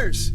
Steelers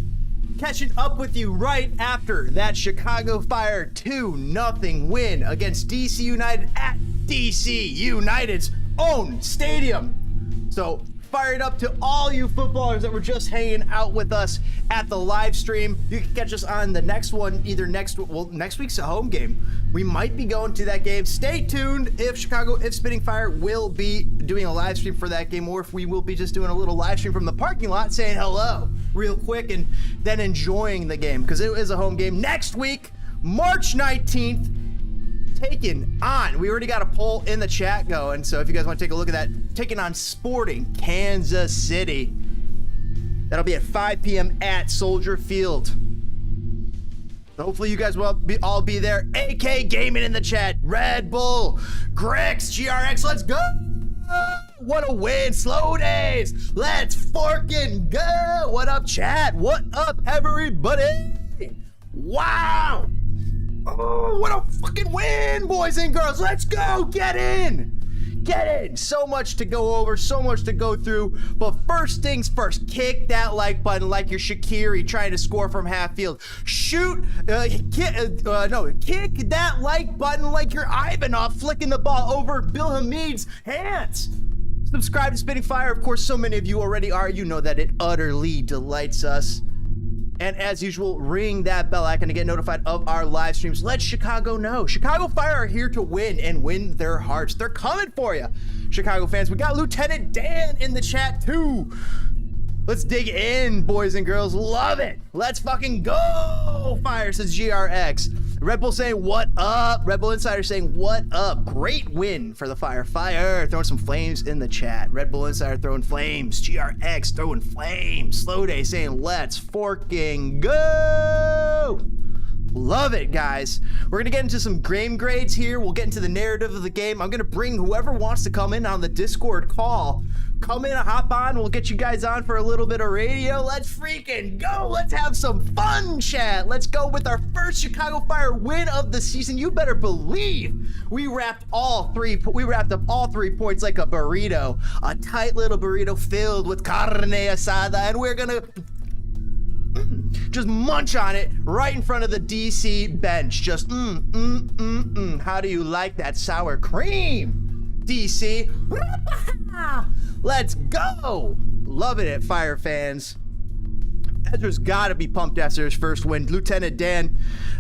catching up with you right after that Chicago Fire 2-0 win against DC United at DC United's own stadium. So fire it up to all you footballers that were just hanging out with us at the live stream. You can catch us on the next one, either next week's a home game. We might be going to that game. Stay tuned if Spitting Fire will be doing a live stream for that game, or if we will be just doing a little live stream from the parking lot saying hello real quick and then enjoying the game, because it is a home game next week, March 19th. Taking on, we already got a poll in the chat going, so if you guys want to take a look at that, taking on Sporting Kansas City. That'll be at 5 p.m. at Soldier Field. So hopefully you guys will all be there. AK Gaming in the chat, Red Bull, Grix, GRX, let's go! What a win, Slow Days! Let's forkin' go! What up, chat? What up, everybody? Wow! Oh, what a fucking win, boys and girls. Let's go. Get in. Get in. So much to go over, so much to go through. But first things first, kick that like button like you're Shaqiri trying to score from half field. Kick that like button like you're Ivanov flicking the ball over Bill Hamid's hands. Subscribe to Spitting Fire. Of course, so many of you already are. You know that it utterly delights us. And as usual, ring that bell icon to get notified of our live streams. Let Chicago know. Chicago Fire are here to win and win their hearts. They're coming for you, Chicago fans. We got Lieutenant Dan in the chat too. Let's dig in, boys and girls. Love it. Let's fucking go. Fire, says GRX. Red Bull saying, what up? Red Bull Insider saying, what up? Great win for the Fire. Fire throwing some flames in the chat. Red Bull Insider throwing flames. GRX throwing flames. Slow Day saying, let's forking go. Love it, guys. We're going to get into some game grades here. We'll get into the narrative of the game. I'm going to bring whoever wants to come in on the Discord call. Come in, hop on. We'll get you guys on for a little bit of radio. Let's freaking go. Let's have some fun, chat. Let's go with our first Chicago Fire win of the season. You better believe we wrapped up all 3 points like a burrito. A tight little burrito filled with carne asada, and we're going to just munch on it right in front of the DC bench. Just How do you like that sour cream, DC? Let's go. Loving it, Fire fans. Ezra's got to be pumped after his first win. Lieutenant Dan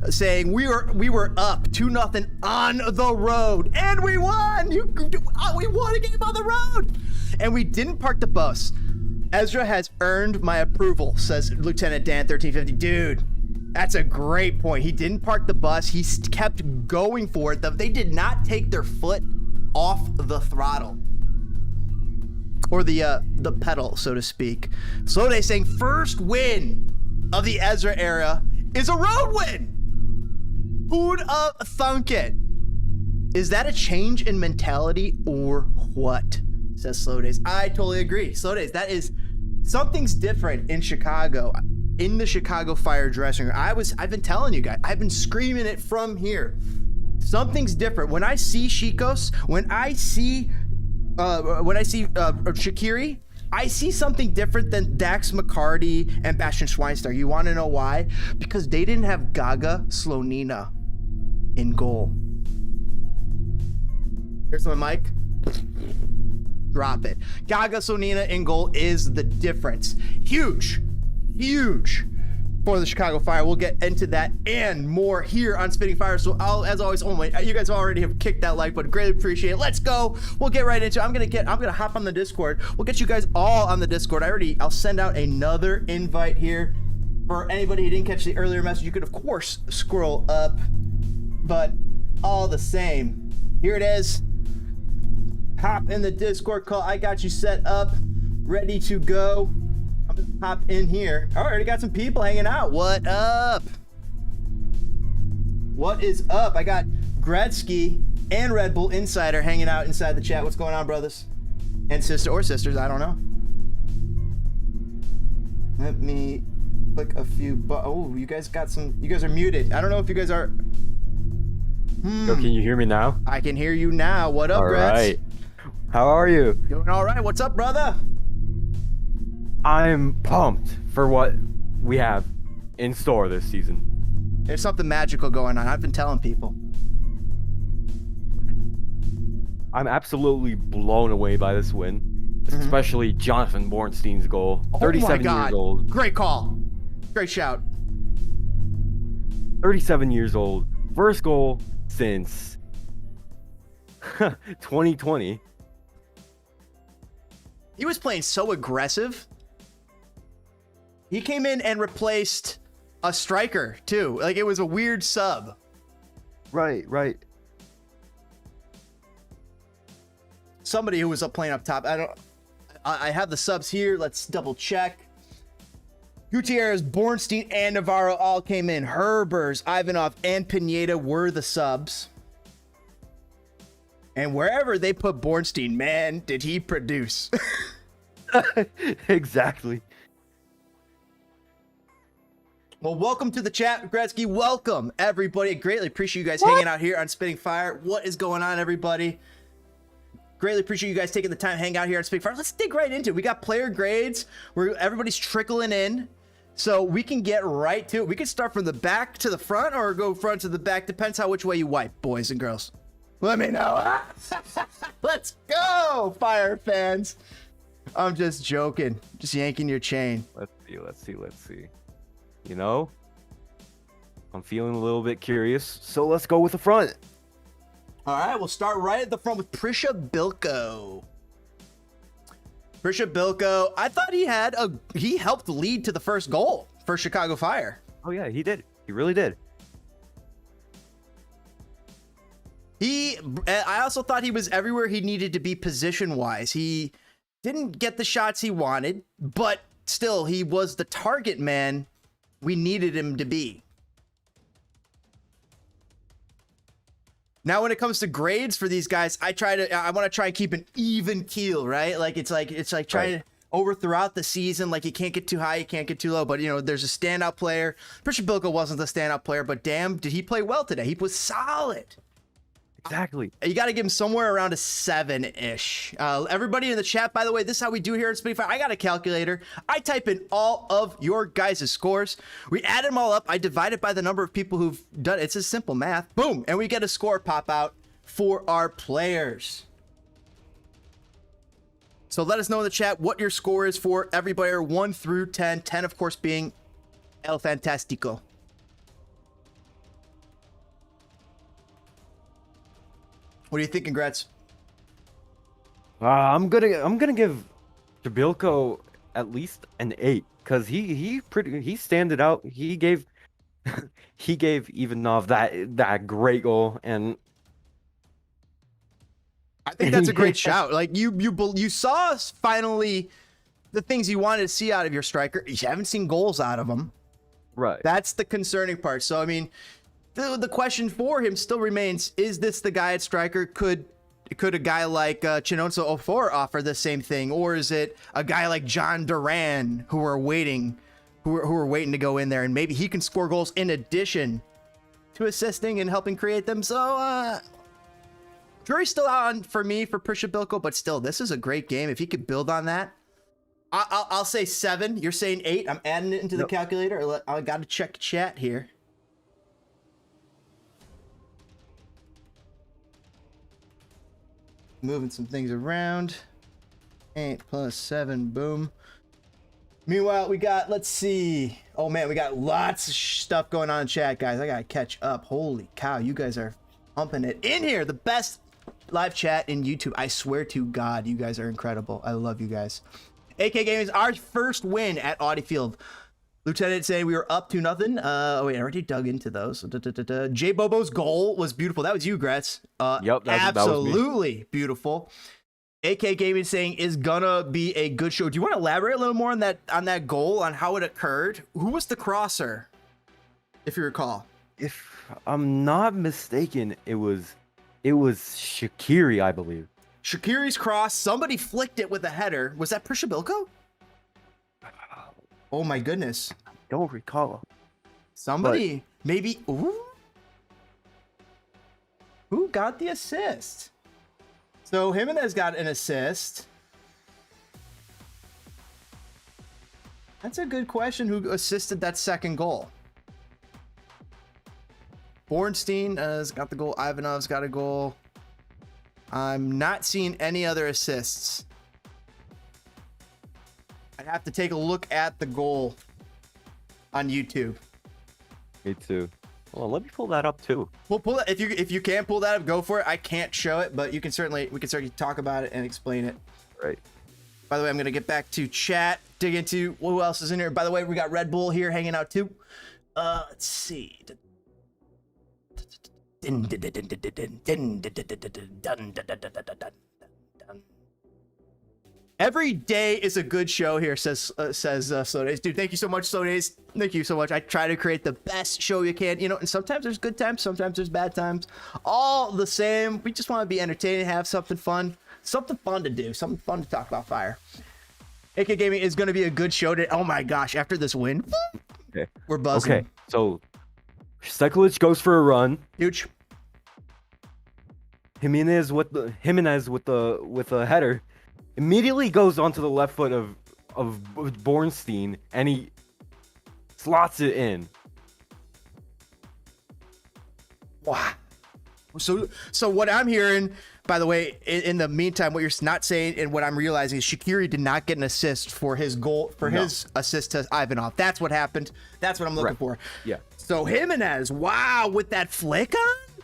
saying we were up 2-0 on the road, and we won. We won a game on the road, and we didn't park the bus. Ezra has earned my approval, says Lieutenant Dan 1350. Dude, that's a great point. He didn't park the bus. He kept going for it. They did not take their foot off the throttle, or the pedal, so to speak. Slow Day saying first win of the Ezra era is a road win. Who'd thunk it? Is that a change in mentality or what? Says Slow Days. I totally agree. Slow Days, that is something's different in Chicago, in the Chicago Fire dressing room. I've been telling you guys, I've been screaming it from here. Something's different. When I see Chicos, when I see Shaqiri, I see something different than Dax McCarty and Bastian Schweinsteiger. You want to know why? Because they didn't have Gaga Slonina in goal. Here's my mic. Drop it. Gaga Slonina in goal is the difference. Huge for the Chicago Fire. We'll get into that and more here on Spitting Fire. So as always, you guys already have kicked that like button. Greatly appreciate it. Let's go. We'll get right into it. I'm gonna hop on the Discord. We'll get you guys all on the Discord. I'll send out another invite here for anybody who didn't catch the earlier message. You could of course scroll up, but all the same, here it is. Hop in the Discord call. I got you set up, ready to go. I'm gonna hop in here. I already got some people hanging out. What up? What is up? I got Gretzky and Red Bull Insider hanging out inside the chat. What's going on, brothers and sisters? I don't know. Let me click a few. Oh, you guys are muted. I don't know if you guys are. Yo, can you hear me now? I can hear you now. What up, Gretz? All right. How are you? Doing all right. What's up, brother? I'm pumped for what we have in store this season. There's something magical going on. I've been telling people. I'm absolutely blown away by this win, especially Jonathan Bornstein's goal. 37 years old. Great call. Great shout. 37 years old. First goal since 2020. He was playing so aggressive. He came in and replaced a striker too. Like, it was a weird sub. Right. Somebody who was playing up top. I have the subs here. Let's double check. Gutierrez, Bornstein, and Navarro all came in. Herbers, Ivanov, and Pineda were the subs. And wherever they put Bornstein, man, did he produce. Exactly. Well, welcome to the chat, Gretzky. Welcome, everybody. I greatly appreciate you guys hanging out here on Spitting Fire. What is going on, everybody? Greatly appreciate you guys taking the time to hang out here on Spitting Fire. Let's dig right into it. We got player grades where everybody's trickling in, so we can get right to it. We can start from the back to the front or go front to the back. Depends how which way you wipe, boys and girls. Let me know. Let's go, Fire fans. I'm just joking. Just yanking your chain. Let's see. You know, I'm feeling a little bit curious, so let's go with the front. All right, we'll start right at the front with Prisha Bilko. Prisha Bilko, I thought he helped lead to the first goal for Chicago Fire. Oh yeah, he did. He really did. I also thought he was everywhere he needed to be position-wise. He didn't get the shots he wanted, but still, he was the target man we needed him to be. Now, when it comes to grades for these guys, I want to try and keep an even keel, right? Like it's like trying to over throughout the season. Like, you can't get too high, you can't get too low. But, you know, there's a standout player. Prisha Bilko wasn't the standout player, but damn, did he play well today? He was solid. Exactly. You got to give him somewhere around a 7-ish. Everybody in the chat, by the way, this is how we do it here at Spitting Fire. I got a calculator. I type in all of your guys' scores. We add them all up. I divide it by the number of people who've done it. It's just simple math. Boom. And we get a score pop out for our players. So let us know in the chat what your score is for every player, 1 through 10. 10, of course, being El Fantastico. What are you thinking, Gretz? I'm gonna give Jabilko at least an 8 because he standed out. He gave Ivanov that great goal, and I think that's a great shout. Like, you saw finally the things you wanted to see out of your striker. You haven't seen goals out of him. Right. That's the concerning part. So I mean, the question for him still remains: is this the guy at striker? Could a guy like Chinonso Ofor offer the same thing, or is it a guy like John Duran who are waiting to go in there, and maybe he can score goals in addition to assisting and helping create them? So jury's still out for me for Prisha Bilko, but still, this is a great game. If he could build on that, I'll say 7. You're saying 8. I'm adding it into the calculator. I got to check chat here. Moving some things around. 8 plus 7, boom. Meanwhile, we got, let's see. Oh man, we got lots of stuff going on in chat, guys. I gotta catch up. Holy cow, you guys are pumping it in here. The best live chat in YouTube. I swear to God, you guys are incredible. I love you guys. AK Gaming is our first win at Audi Field. Lieutenant saying we were up to nothing. Oh wait, I already dug into those. J Bobo's goal was beautiful. That was you, Gretz. Yep, absolutely that was me. Beautiful. AK Gaming saying is gonna be a good show. Do you want to elaborate a little more on that goal, on how it occurred? Who was the crosser, if you recall? If I'm not mistaken, it was Shaqiri, I believe. Shaqiri's cross. Somebody flicked it with a header. Was that Prisha Bilko? Oh my goodness. I don't recall. Somebody, maybe. Ooh. Who got the assist? So Jimenez got an assist. That's a good question. Who assisted that second goal? Bornstein has got the goal. Ivanov's got a goal. I'm not seeing any other assists. I'd have to take a look at the goal on YouTube. Me too. Well, let me pull that up too. We'll pull it if you can pull that up. Go for it. I can't show it, but we can certainly talk about it and explain it. Right. By the way, I'm gonna get back to chat, dig into who else is in here. By the way, we got Red Bull here hanging out too. Let's see. Every day is a good show here, says Slow Days. Dude, thank you so much, Slow Days. Thank you so much. I try to create the best show you can, you know, and sometimes there's good times, sometimes there's bad times. All the same, we just want to be entertaining, have something fun to do, something fun to talk about Fire. AK Gaming is going to be a good show today. Oh my gosh, after this win, okay, we're buzzing. Okay, so Sekulic goes for a run. Huge. Jimenez with the header immediately goes onto the left foot of Bornstein, and he slots it in. Wow. So what I'm hearing, by the way, in the meantime, what you're not saying and what I'm realizing is Shaqiri did not get an assist for his goal, his assist to Ivanov. That's what happened. That's what I'm looking for. Yeah. So Jimenez, wow, with that flick on?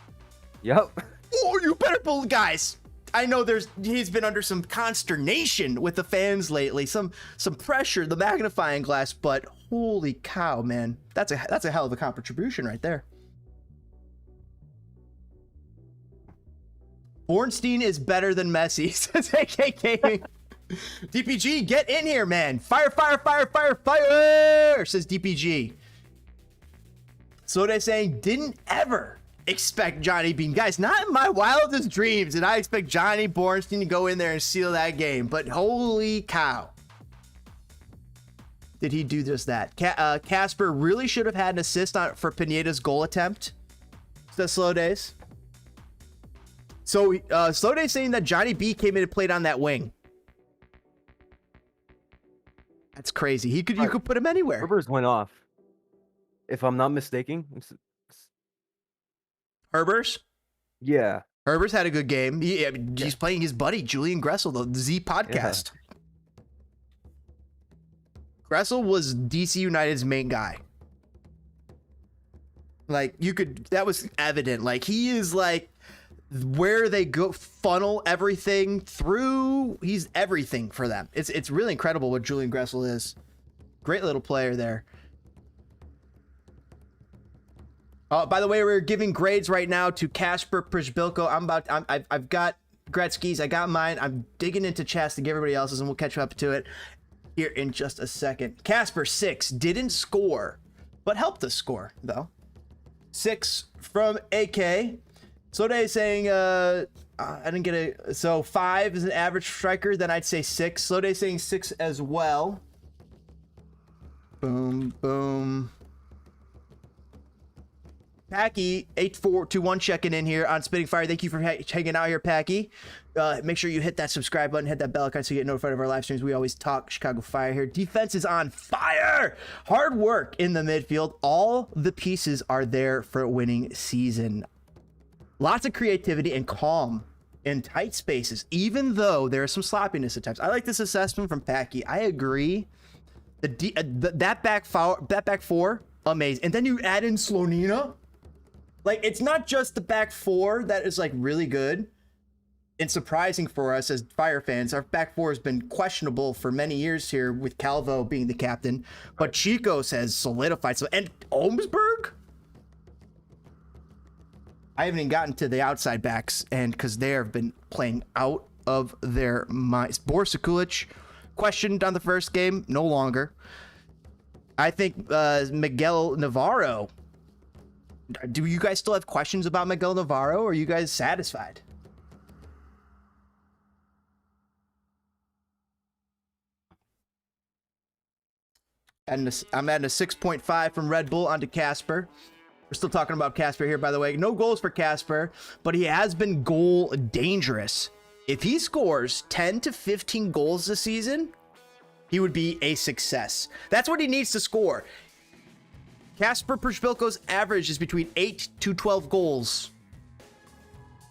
Yep. Oh, you better pull, guys. I know he's been under some consternation with the fans lately, some pressure, the magnifying glass, but holy cow, man. That's a hell of a contribution right there. Bornstein is better than Messi, says AK Gaming. DPG, get in here, man. Fire, fire, fire, fire, fire, says DPG. So they're saying, didn't ever expect Johnny Bean. Guys, not in my wildest dreams did I expect Johnny Bornstein to go in there and seal that game, but holy cow. Did he do just that? Casper really should have had an assist for Pineda's goal attempt, says Slow Days. So Slow Days saying that Johnny B came in and played on that wing. That's crazy. You could put him anywhere. Rivers went off, if I'm not mistaken. Herbers? Yeah. Herbers had a good game. He's playing his buddy, Julian Gressel, the Z podcast. Yeah. Gressel was DC United's main guy. Like, that was evident. Like, he is like where they go funnel everything through. He's everything for them. It's really incredible what Julian Gressel is. Great little player there. By the way, we're giving grades right now to Kasper Przbilko. I've got Gretzky's. I got mine. I'm digging into chats to give everybody else's, and we'll catch up to it here in just a second. Kasper 6 didn't score, but helped us score though. 6 from AK. Soday saying I didn't get a, so 5 is an average striker. Then I'd say 6. Soday saying 6 as well. Boom, boom. Packy 8421 checking in here on Spitting Fire. Thank you for hanging out here, Packy. Make sure you hit that subscribe button, hit that bell icon so you get notified of our live streams. We always talk Chicago Fire here. Defense is on fire. Hard work in the midfield. All the pieces are there for a winning season. Lots of creativity and calm in tight spaces, even though there is some sloppiness at times. I like this assessment from Packy. I agree. That back four, amazing. And then you add in Slonina. Like, it's not just the back four that is like really good and surprising for us as Fire fans. Our back four has been questionable for many years here with Calvo being the captain, but Chicos has solidified. So, and Olmsberg, I haven't even gotten to the outside backs, and because they have been playing out of their minds. Boris Sekulic questioned on the first game, no longer. I think Miguel Navarro. Do you guys still have questions about Miguel Navarro, or are you guys satisfied? And I'm adding a 6.5 from Red Bull onto Kasper. We're still talking about Kasper here, by the way. No goals for Kasper, but he has been goal dangerous. If he scores 10 to 15 goals this season, he would be a success. That's what he needs to score. Kasper Przybylko's average is between 8 to 12 goals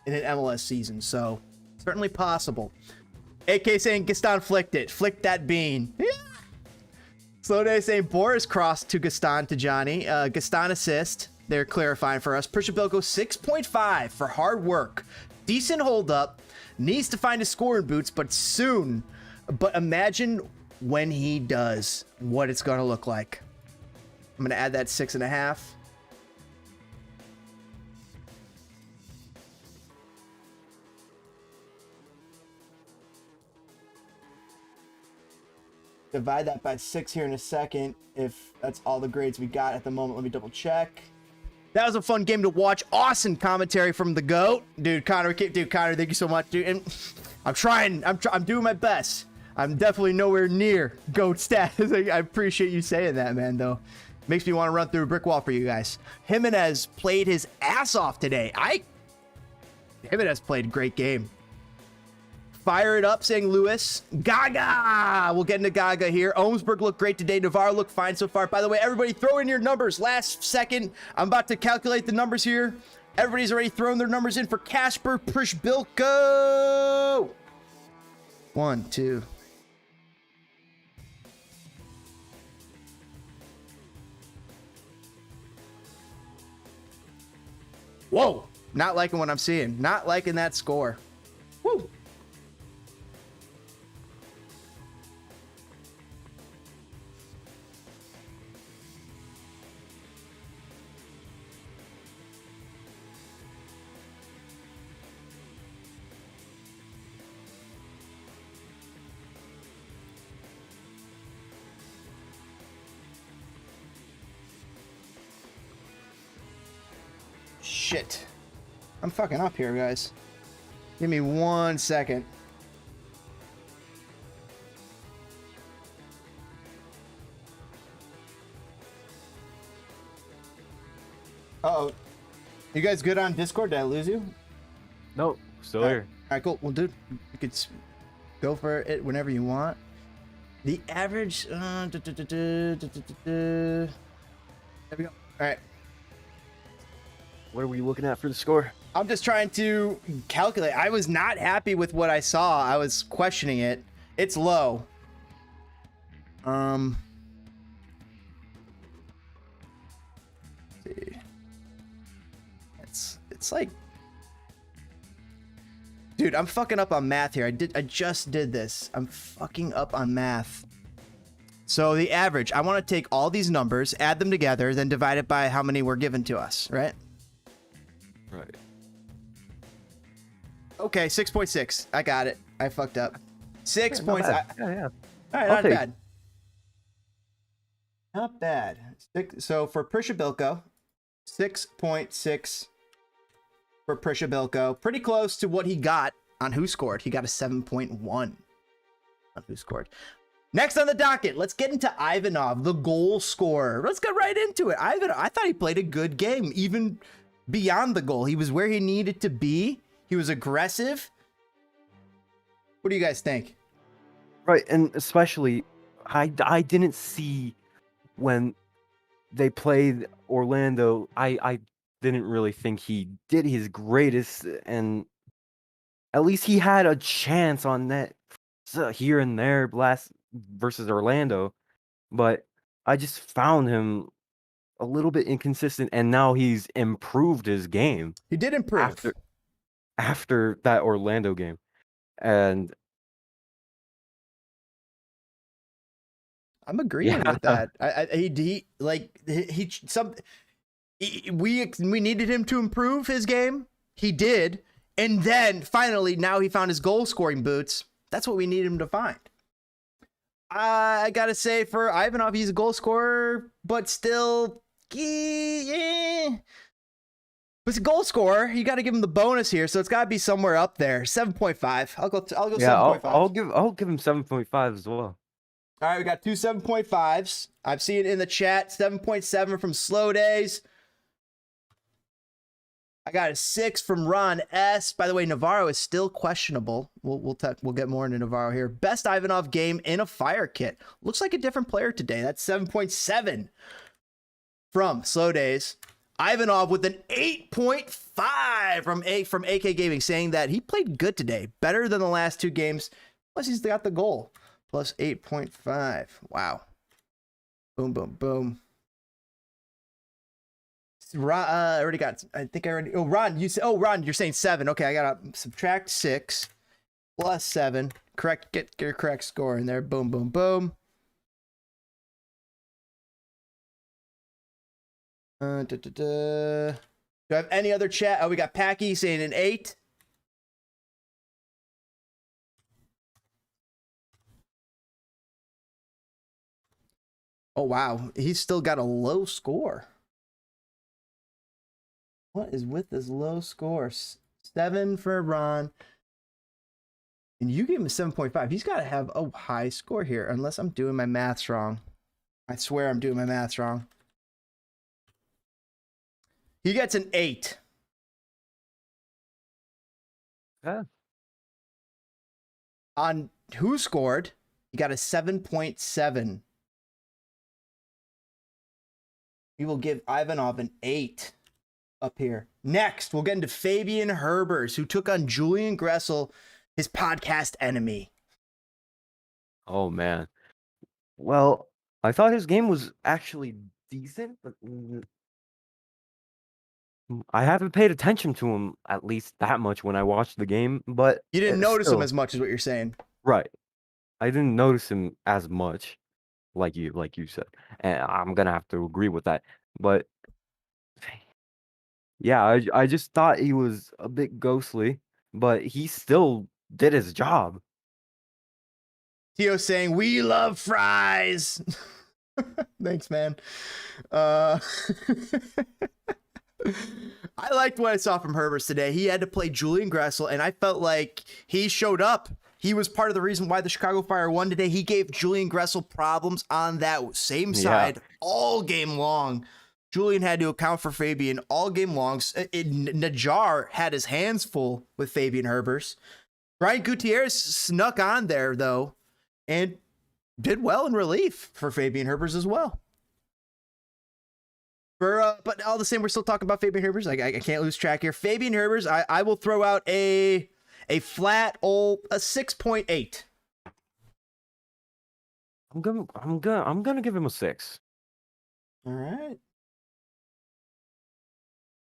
in an MLS season, so certainly possible. AK saying Gaston flicked it. Flicked that bean. Yeah. Slow Day saying Boris crossed to Gaston to Johnny. Gaston assist. They're clarifying for us. Przybylko 6.5 for hard work. Decent hold up. Needs to find his scoring boots, but soon. But imagine when he does, what it's going to look like. I'm going to add that 6.5. Divide that by 6 here in a second, if that's all the grades we got at the moment. Let me double check. That was a fun game to watch. Awesome commentary from the GOAT. Dude, Connor, thank you so much, dude. And I'm trying. I'm doing my best. I'm definitely nowhere near GOAT status. I appreciate you saying that, man, though. Makes me want to run through a brick wall for you guys. Jimenez played his ass off today. Jimenez played a great game. Fire it up, saying Lewis. Gaga! We'll get into Gaga here. Ohmsberg looked great today. Navarro looked fine so far. By the way, everybody throw in your numbers. Last second, I'm about to calculate the numbers here. Everybody's already thrown their numbers in for Kasper Przybylko. 1, 2. Whoa! Not liking what I'm seeing. Not liking that score. Woo! Shit. I'm fucking up here, guys. Give me 1 second. Uh-oh. You guys good on Discord? Did I lose you? Nope, still here. All right, cool. Well, dude, you could go for it whenever you want. The average... There we go. All right. What are we looking at for the score? I'm just trying to calculate. I was not happy with what I saw. I was questioning it. It's low. Let's see. It's like, dude, I'm fucking up on math here. I just did this. I'm fucking up on math. So the average, I want to take all these numbers, add them together, then divide it by how many were given to us, right? Right. Okay, 6.6. I got it. I fucked up. 6 Yeah, points. yeah. All right, I'll not take bad. Not bad. So for Przybylko, 6.6 for Przybylko. Pretty close to what he got on Who Scored. He got a 7.1 on Who Scored. Next on the docket, let's get into Ivanov, the goal scorer. Let's get right into it. Ivanov, I thought he played a good game, even beyond the goal. He was where he needed to be. He was aggressive. What do you guys think? Right, and especially, I didn't see when they played Orlando. I didn't really think he did his greatest, and at least he had a chance on net here and there last versus Orlando. But I just found him a little bit inconsistent, and now he's improved his game. He did improve after that Orlando game, and I'm agreeing with that. We needed him to improve his game. He did, and then finally now he found his goal scoring boots. That's what we needed him to find. I gotta say for Ivanov, he's a goal scorer, but still, yeah. But he's a goal scorer. You got to give him the bonus here, so it's got to be somewhere up there. 7.5. I'll go. yeah, 7.5. I'll give him 7.5 as well. All right, we got two 7.5s. I'm seeing in the chat 7.7 from Slow Days. I got a 6 from Ron S. By the way, Navarro is still questionable. We'll get more into Navarro here. Best Ivanov game in a fire kit. Looks like a different player today. That's 7.7 from Slow Days. Ivanov with an 8.5 from AK Gaming, saying that he played good today, better than the last 2 games. Plus, he's got the goal. Plus 8.5. Wow. Boom, boom, boom. I already got. I think I already. Oh, Ron, Ron, you're saying 7. Okay, I gotta subtract 6 plus 7. Correct. Get your correct score in there. Boom, boom, boom. Do I have any other chat? Oh, we got Packy saying an 8. Oh wow, he's still got a low score. What is with this low score? 7 for Ron. And you gave him a 7.5. He's got to have a high score here, unless I'm doing my maths wrong. I swear I'm doing my maths wrong. He gets an 8. Yeah. On who scored, he got a 7.7. We will give Ivanov an 8 up here. Next, we'll get into Fabian Herbers, who took on Julian Gressel, his podcast enemy. Oh man. Well, I thought his game was actually decent, but I haven't paid attention to him at least that much when I watched the game. But You didn't notice him still, as much as what you're saying. right? I didn't notice him as much, like you said, and I'm gonna have to agree with that. But yeah, I just thought he was a bit ghostly, but he still did his job. Tio saying, "We love fries." Thanks, man. I liked what I saw from Herbers today. He had to play Julian Gressel, and I felt like he showed up. He was part of the reason why the Chicago Fire won today. He gave Julian Gressel problems on that same side all game long. Julian had to account for Fabian all game long. Najar had his hands full with Fabian Herbers. Brian Gutierrez snuck on there, though, and did well in relief for Fabian Herbers as well. But all the same, we're still talking about Fabian Herbers. I can't lose track here. Fabian Herbers, I will throw out a flat old 6.8. I'm gonna give him a 6. All right.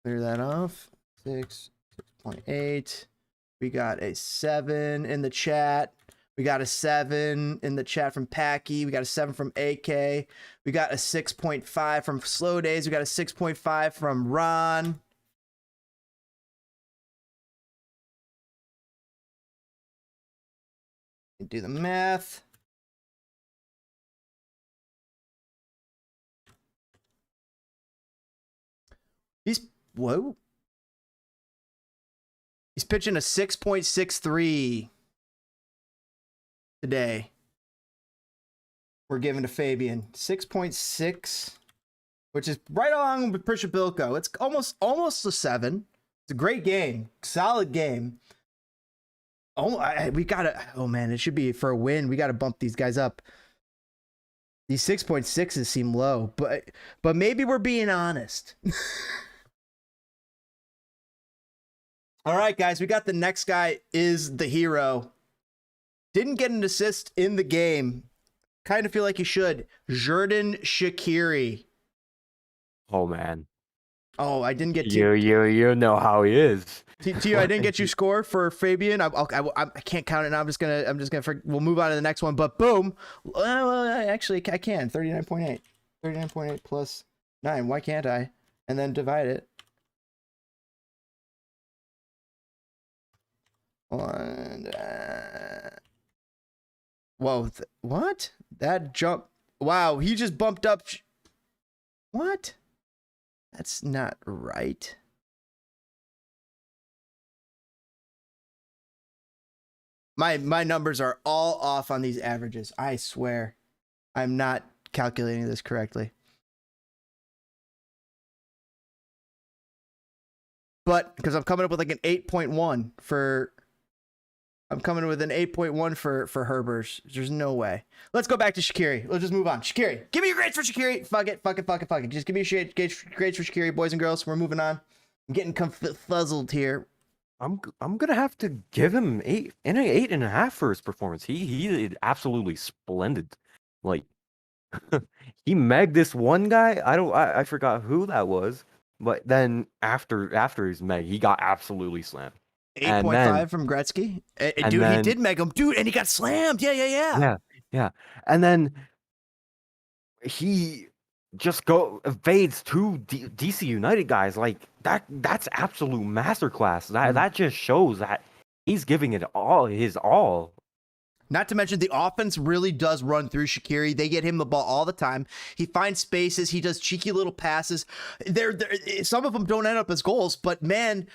Clear that off. 6.8. We got a 7 in the chat. We got a 7 in the chat from Packy. We got a 7 from AK. We got a 6.5 from Slow Days. We got a 6.5 from Ron. Do the math. Whoa. He's pitching a 6.63 today. We're giving to Fabian 6.6, which is right along with Prishabilko. It's almost a 7. It's a great game, solid game. We gotta. Oh man, it should be for a win. We gotta bump these guys up. These 6.6s seem low, but maybe we're being honest. All right, guys, we got the next guy is the hero. Didn't get an assist in the game. Kind of feel like he should. Jordan Shaqiri. Oh man. Oh, I didn't get you know how he is. Tio, I didn't get you score for Fabian. I can't count it now. I'm just gonna. We'll move on to the next one. But boom. Well, actually, I can. 39.8. 39.8 plus 9. Why can't I? And then divide it. Whoa, what? That jump. Wow, he just bumped up. What? That's not right. My numbers are all off on these averages. I swear. I'm not calculating this correctly. but because I'm coming up with like an 8.1 for. I'm coming with an 8.1 for Herbers. There's no way. Let's go back to Shaqiri. Let's just move on. Shaqiri, give me your grades for Shaqiri. Fuck it. Just give me your grades for Shaqiri, boys and girls. We're moving on. I'm getting fuzzled here. I'm gonna have to give him 8.5 for his performance. He did absolutely splendid. Like he megged this one guy. I forgot who that was, but then after his meg, he got absolutely slammed. 8.5 from Gretzky. Dude, he did meg him, dude, and he got slammed. Yeah. And then he just evades two DC United guys. Like that's absolute masterclass. That just shows that he's giving it his all. Not to mention the offense really does run through Shaqiri. They get him the ball all the time. He finds spaces. He does cheeky little passes. Some of them don't end up as goals, but man,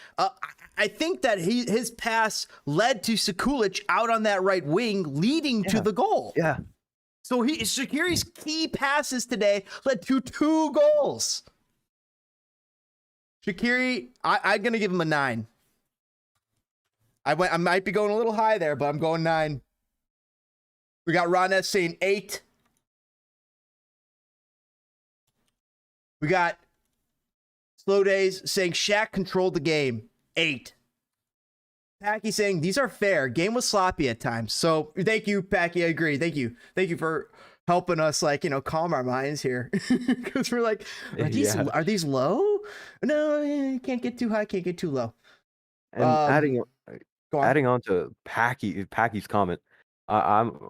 I think that his pass led to Sekulic out on that right wing, leading to the goal. Yeah. So Shaqiri's key passes today led to 2 goals. Shaqiri, I'm gonna give him a 9. I might be going a little high there, but I'm going 9. We got Ron S saying 8. We got Slow Days saying Shaq controlled the game. 8. Packy saying these are fair. Game was sloppy at times. So thank you, Packy. I agree. Thank you for helping us, calm our minds here, because we're like, are these low? No, can't get too high, can't get too low. And adding on to Packy's comment. I'm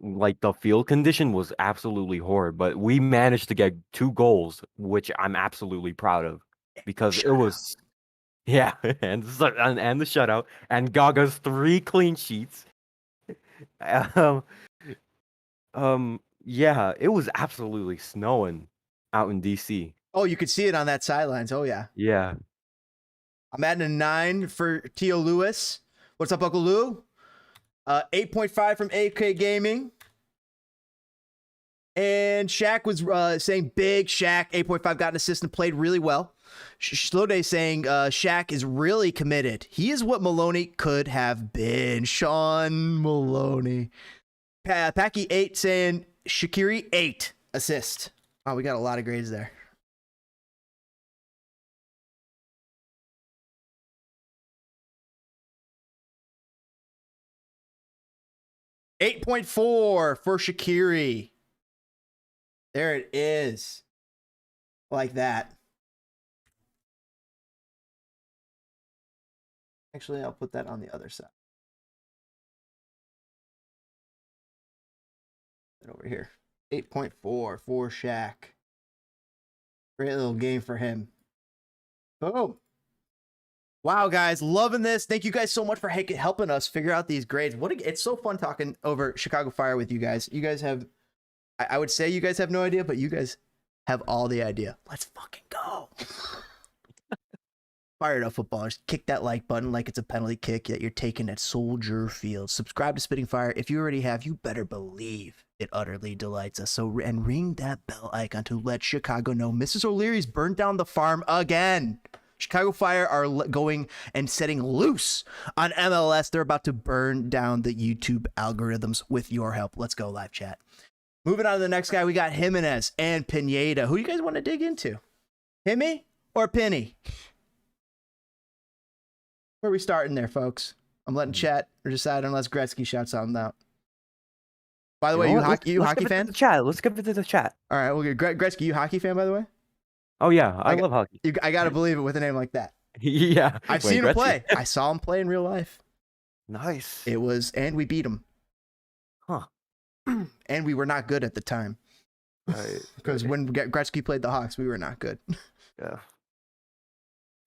like, the field condition was absolutely horrid, but we managed to get 2 goals, which I'm absolutely proud of, because it was, and the shutout, and Gaga's 3 clean sheets. It was absolutely snowing out in DC. Oh, you could see it on that sidelines. Oh yeah. Yeah. I'm adding a 9 for Tio Lewis. What's up, Uncle Lou? 8.5 from AK Gaming. And Shaq was saying big Shaq, 8.5, got an assist and played really well. Slode saying Shaq is really committed. He is what Maloney could have been. Sean Maloney. Packy 8 saying Shaqiri 8 assist. Oh, we got a lot of grades there. $8.4 for Shaqiri. There it is. Like that. Actually, I'll put that on the other side. That over here. 8.4 for Shaq. Great little game for him. Boom. Wow, guys, loving this. Thank you guys so much for helping us figure out these grades. It's so fun talking over Chicago Fire with you guys. You guys have, I would say you guys have no idea, but you guys have all the idea. Let's fucking go. Fired up footballers. Kick that like button like it's a penalty kick that you're taking at Soldier Field. Subscribe to Spitting Fire. If you already have, you better believe it utterly delights us. And ring that bell icon to let Chicago know Mrs. O'Leary's burned down the farm again. Chicago Fire are going and setting loose on MLS. They're about to burn down the YouTube algorithms with your help. Let's go, live chat. Moving on to the next guy, we got Jimenez and Pineda. Who do you guys want to dig into? Himmy or Penny? Where are we starting there, folks? I'm letting chat decide unless Gretzky shouts something out. By the way, you hockey fan? Let's give it to the chat. All right, well, Gretzky, you hockey fan, by the way? Oh yeah, I love hockey. I gotta believe it with a name like that. Yeah, I've seen him play. I saw him play in real life. Nice. It was, and we beat him. Huh. And we were not good at the time. Right. Because when Gretzky played the Hawks, we were not good. Yeah.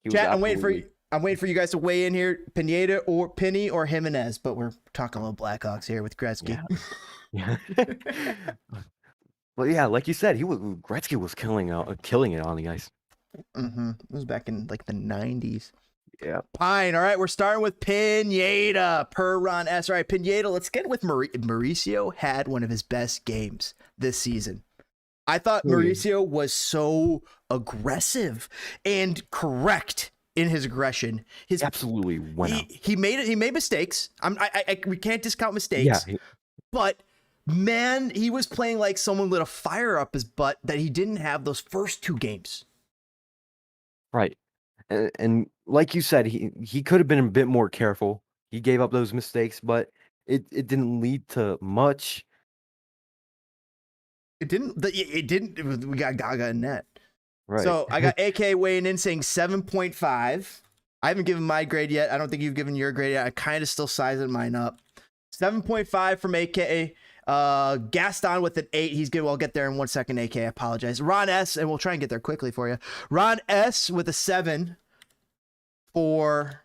Chat, I'm waiting for you guys to weigh in here. Pineda or Penny or Jimenez, but we're talking about Blackhawks here with Gretzky. Yeah. Well, yeah, like you said, Gretzky was killing it on the ice. Mm-hmm. It was back in like the 90s. Yeah. Fine. All right, we're starting with Pineda per Ron S. All right, Pineda, let's get with Mauricio. Had one of his best games this season. I thought Mauricio was so aggressive and correct in his aggression. His Absolutely went out. he made it. He made mistakes. We can't discount Yeah, mistakes. But man, he was playing like someone lit a fire up his butt that he didn't have those first 2 games. right. And like you said, he could have been a bit more careful. He gave up those mistakes, but it didn't lead to much. It didn't. We got Gaga in net. Right. So I got AK weighing in saying 7.5. I haven't given my grade yet. I don't think you've given your grade yet. I kind of still sizing mine up. 7.5 from AK. Gaston with an 8. He's good. We'll get there in 1 second. AK, I apologize. Ron S, and we'll try and get there quickly for you. Ron S with a 7 for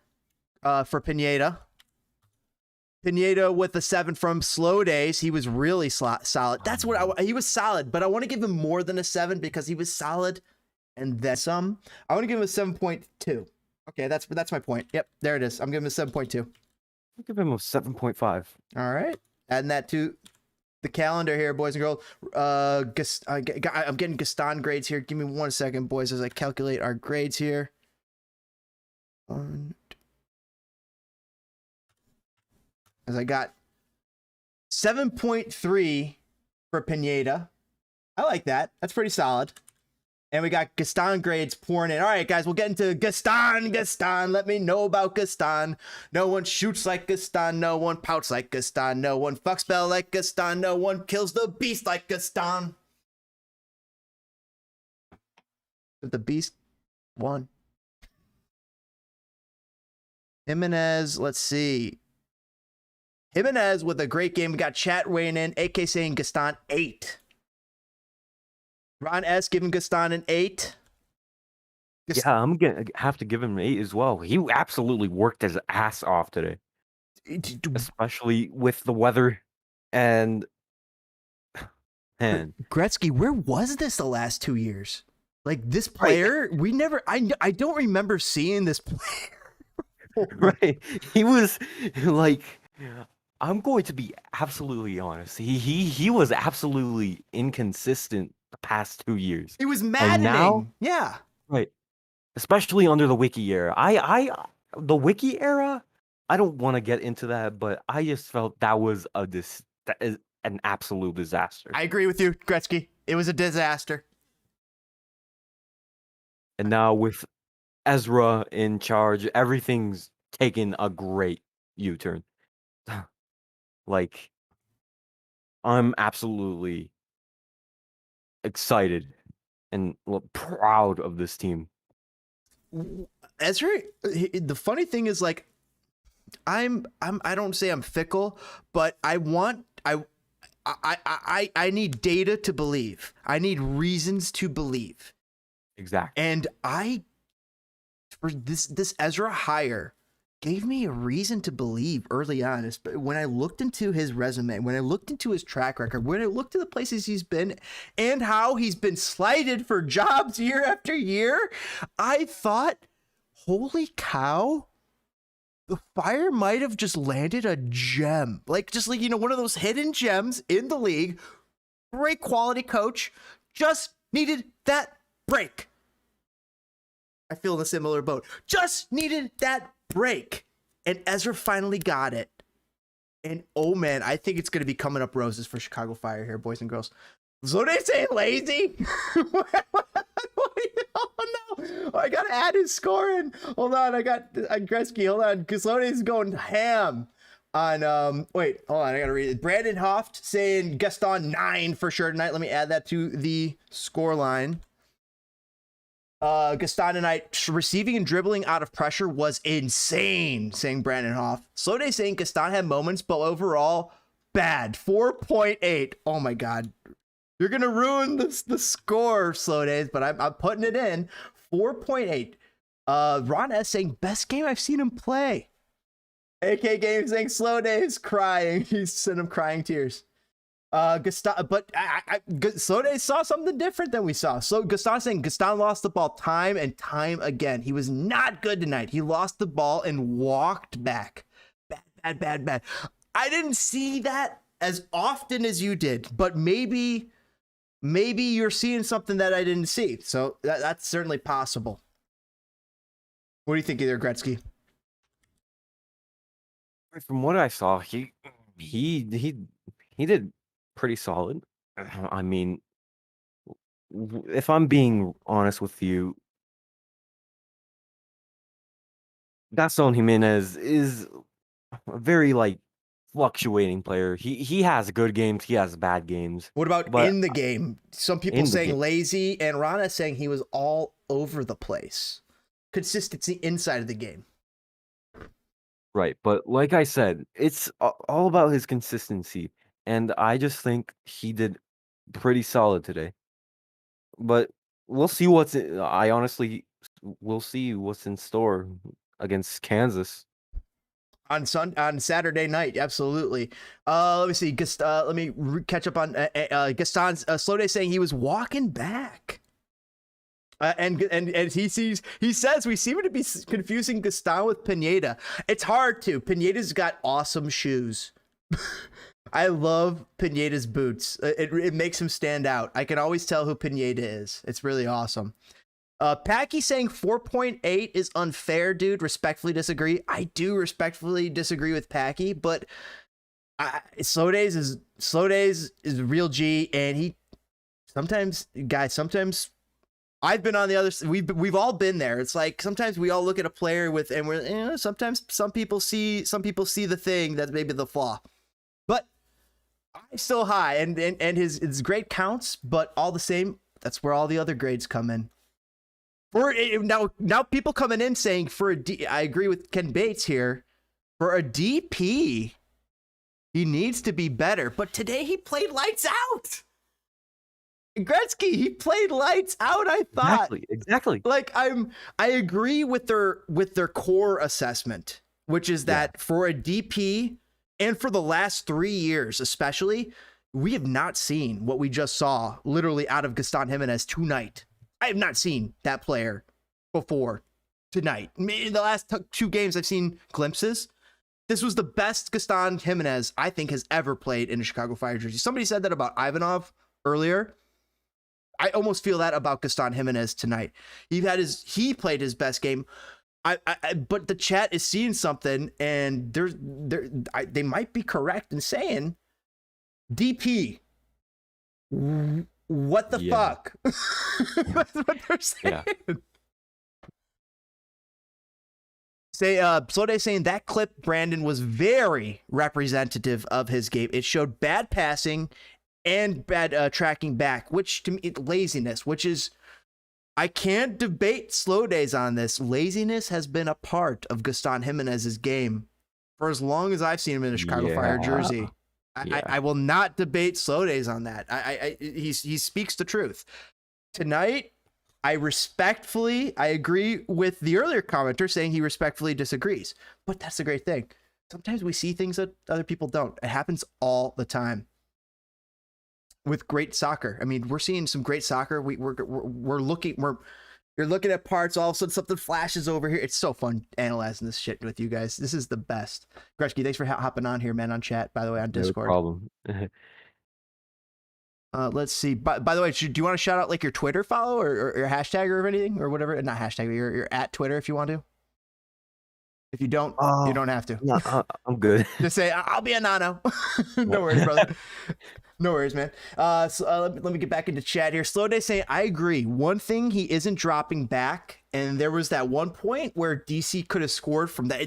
Pineda. Pineda with a 7 from Slow Days. He was really solid. That's what he was solid, but I want to give him more than a 7 because he was solid and then some. I want to give him a 7.2. Okay, that's my point. Yep, there it is. I'm giving him a 7.2. I'll give him a 7.5. All right. Adding that to the calendar here, boys and girls. I'm getting Gaston grades here. Give me 1 second, boys, as I calculate our grades here. As I got 7.3 for Pineda. I like that. That's pretty solid. And we got Gaston grades pouring in. All right, guys, we'll get into Gaston. Let me know about Gaston. No one shoots like Gaston. No one pouts like Gaston. No one fucks Bell like Gaston. No one kills the beast like Gaston. But the beast won. Jimenez, let's see. Jimenez with a great game. We got chat weighing in. AK saying Gaston 8. Ron S giving Gaston an 8. Yeah, I'm gonna have to give him an 8 as well. He absolutely worked his ass off today, especially with the weather and Gretzky, where was this the last 2 years? Like this player, we never. I don't remember seeing this player. Right, he was like, I'm going to be absolutely honest. He was absolutely inconsistent the past 2 years. It was maddening. Now, yeah. Right. Especially under the Wiki era. The Wiki era, I don't want to get into that, but I just felt that is an absolute disaster. I agree with you, Gretzky. It was a disaster. And now with Ezra in charge, everything's taken a great U-turn. Like, I'm absolutely excited and proud of this team. Ezra, the funny thing is, like, I don't say I'm fickle, but I need data to believe. I need reasons to believe. Exactly. And for this Ezra hire gave me a reason to believe early on. When I looked into his resume, when I looked into his track record, when I looked at the places he's been and how he's been slighted for jobs year after year, I thought, holy cow, the Fire might have just landed a gem. Like, one of those hidden gems in the league. Great quality coach. Just needed that break. I feel in a similar boat. Just needed that break. And Ezra finally got it. And oh man, I think it's going to be coming up roses for Chicago Fire here, boys and girls. So they say lazy? Oh no, I got to add his scoring. Hold on, I got Gretzky. Hold on, Caslone's going ham on, wait, hold on, I got to read it. Brandon Hoft saying Gaston 9 for sure tonight. Let me add that to the score line. Gaston tonight receiving and dribbling out of pressure was insane, saying Brandon Hoff. Slow Day saying Gaston had moments, but overall bad. 4.8. Oh my god, you're gonna ruin the score, Slow Days, but I'm putting it in. 4.8. Ron S saying best game I've seen him play. AK Game saying Slow Days crying. He's sent him crying tears. Gaston, but Slow Day saw something different than we saw. So Gaston saying Gaston lost the ball time and time again. He was not good tonight. He lost the ball and walked back. Bad. I didn't see that as often as you did, but maybe you're seeing something that I didn't see. So that's certainly possible. What do you think of there, Gretzky? From what I saw, he did pretty solid. I mean, if I'm being honest with you, Gaston Jimenez is a very like fluctuating player. He has good games, he has bad games, What about but in the game? Some people in the saying game, lazy, and Rana saying he was all over the place. Consistency inside of the game. right? But like I said, it's all about his consistency, and I just think he did pretty solid today. But we'll see I honestly we'll see what's in store against Kansas. On Saturday night, absolutely. Let me see. Let me catch up on Gaston's slow day saying he was walking back. And he says we seem to be confusing Gaston with Pineda. It's hard to. Pineda's got awesome shoes. I love Pineda's boots. It makes him stand out. I can always tell who Pineda is. It's really awesome. Packy saying 4.8 is unfair, dude. Respectfully disagree. I do respectfully disagree with Packy, but Slow Days is real G, and he sometimes I've been on the other. We've all been there. It's like sometimes we all look at a player and we're sometimes some people see the thing that's maybe the flaw, but I'm still high, and his grade counts, but all the same, that's where all the other grades come in. Now people coming in saying I agree with Ken Bates here. For a DP, he needs to be better. But today he played lights out. Gretzky, he played lights out. I thought exactly. Like I agree with their core assessment, which is that for a DP and for the last 3 years, especially, we have not seen what we just saw literally out of Gaston Jimenez tonight. I have not seen that player before tonight. In the last 2 games, I've seen glimpses. This was the best Gaston Jimenez I think has ever played in a Chicago Fire jersey. Somebody said that about Ivanov earlier. I almost feel that about Gaston Jimenez tonight. He played his best game. But the chat is seeing something, and they might be correct in saying DP. What the fuck? That's what they're saying. Slow Day saying that clip, Brandon, was very representative of his game. It showed bad passing and bad tracking back, which to me, laziness, which is, I can't debate Slow Days on this. Laziness has been a part of Gaston Jimenez's game for as long as I've seen him in a Chicago Fire jersey. I will not debate Slow Days on that. He speaks the truth. Tonight, I agree with the earlier commenter saying he respectfully disagrees. But that's the great thing. Sometimes we see things that other people don't. It happens all the time with great soccer. I mean, we're seeing some great soccer. You're looking at parts, all of a sudden something flashes over here. It's so fun analyzing this shit with you guys. This is the best. Gretzky, thanks for hopping on here, man, on chat, by the way, on Discord. No problem. Let's see. By the way, do you want to shout out like your Twitter follow or your hashtag or anything or whatever? Not hashtag, your at Twitter if you want to. If you don't, you don't have to. No, I'm good. Just say, I'll be a nano. No worries, brother. No worries, man. Let me get back into chat here. Slow Day saying, I agree. One thing he isn't dropping back, and there was that one point where DC could have scored from that.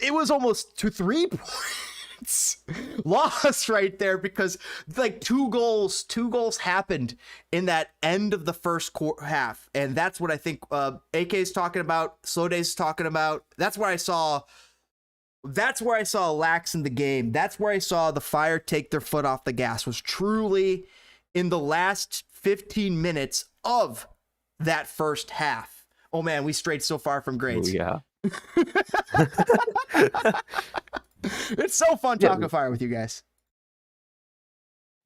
It was almost 3 points lost right there because like two goals happened in that end of the first half, and that's what I think AK is talking about. Slow Day's talking about. That's where I saw a lax in the game. That's where I saw the Fire take their foot off the gas, was truly in the last 15 minutes of that first half. Oh man, we strayed so far from grades. Oh, yeah. It's so fun talking Fire with you guys.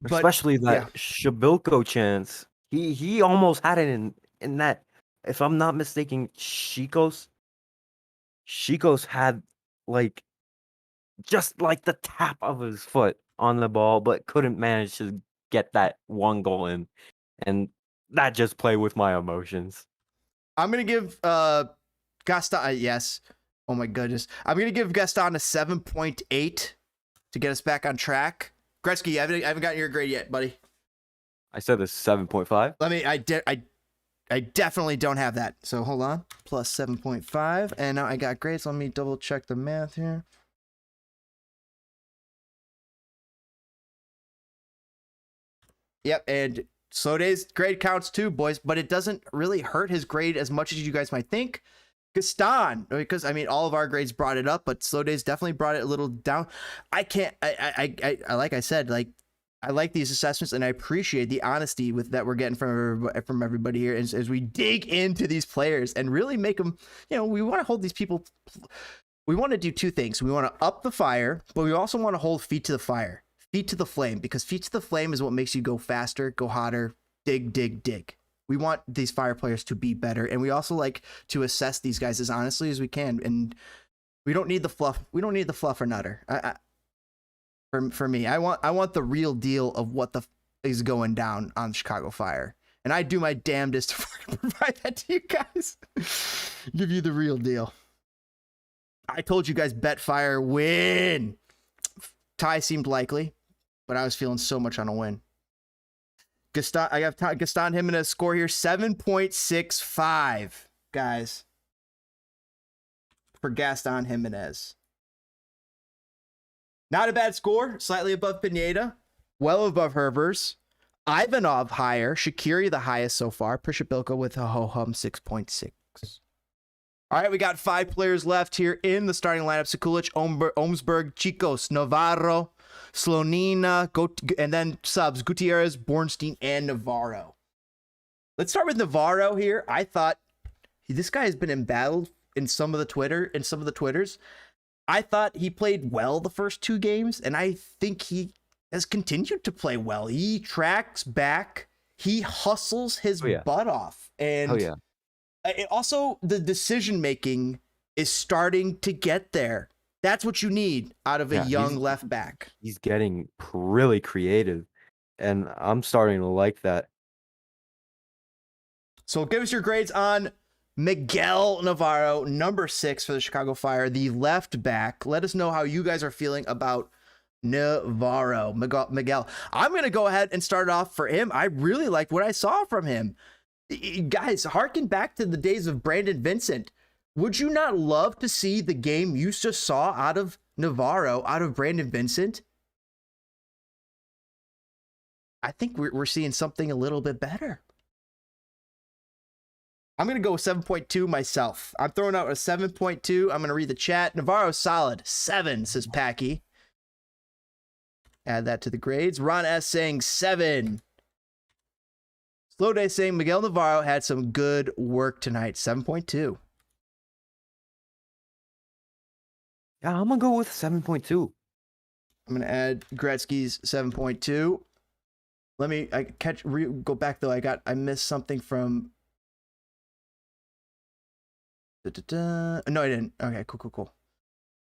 Especially that Shabilko chance. He almost had it in that, if I'm not mistaken, Chico's had like just like the tap of his foot on the ball, but couldn't manage to get that one goal in. And that just played with my emotions. I'm going to give Gaston, yes. Oh my goodness. I'm going to give Gaston a 7.8 to get us back on track. Gretzky, I haven't gotten your grade yet, buddy. I said a 7.5. I definitely don't have that. So hold on. Plus 7.5. And now I got grades. Let me double check the math here. Yep, and Slow Day's grade counts too, boys, but it doesn't really hurt his grade as much as you guys might think. Gaston, because I mean, all of our grades brought it up, but Slow Days definitely brought it a little down. Like I said, like, I like these assessments and I appreciate the honesty with that we're getting from everybody here as we dig into these players and really make them, you know, we want to hold these people. We want to do two things. We want to up the fire, but we also want to hold feet to the fire. Feet to the flame, because feet to the flame is what makes you go faster, go hotter, dig, dig, dig. We want these fire players to be better, and we also like to assess these guys as honestly as we can. And we don't need the fluff. We don't need the fluffer nutter. For me, I want the real deal of what is going down on Chicago Fire, and I do my damnedest to provide that to you guys. Give you the real deal. I told you guys, bet Fire win. Tie seemed likely, but I was feeling so much on a win. Gaston, I have Gaston Jimenez score here 7.65, guys, for Gaston Jimenez. Not a bad score, slightly above Pineda, well above Herbers. Ivanov higher, Shaqiri the highest so far. Prishabilka with a ho-hum 6.6. All right, we got 5 players left here in the starting lineup. Sekulic, Omsberg, Chicos, Navarro, Slonina, and then subs, Gutierrez, Bornstein, and Navarro. Let's start with Navarro here. I thought this guy has been embattled in some of the Twitters. I thought he played well the first 2 games, and I think he has continued to play well. He tracks back. He hustles his butt off. And also, the decision making is starting to get there. That's what you need out of a young left back. He's getting really creative, and I'm starting to like that. So give us your grades on Miguel Navarro, number 6 for the Chicago Fire, the left back. Let us know how you guys are feeling about Navarro. Miguel. I'm going to go ahead and start off for him. I really liked what I saw from him. Guys, harken back to the days of Brandon Vincent. Would you not love to see the game you just saw out of Navarro, out of Brandon Vincent? I think we're seeing something a little bit better. I'm going to go with 7.2 myself. I'm throwing out a 7.2. I'm going to read the chat. Navarro's solid. 7, says Packy. Add that to the grades. Ron S. saying 7. Slow Day saying Miguel Navarro had some good work tonight. 7.2. Yeah, I'm going to go with 7.2. I'm going to add Gretzky's 7.2. Let me go back though. I missed something from. No, I didn't. Okay, cool.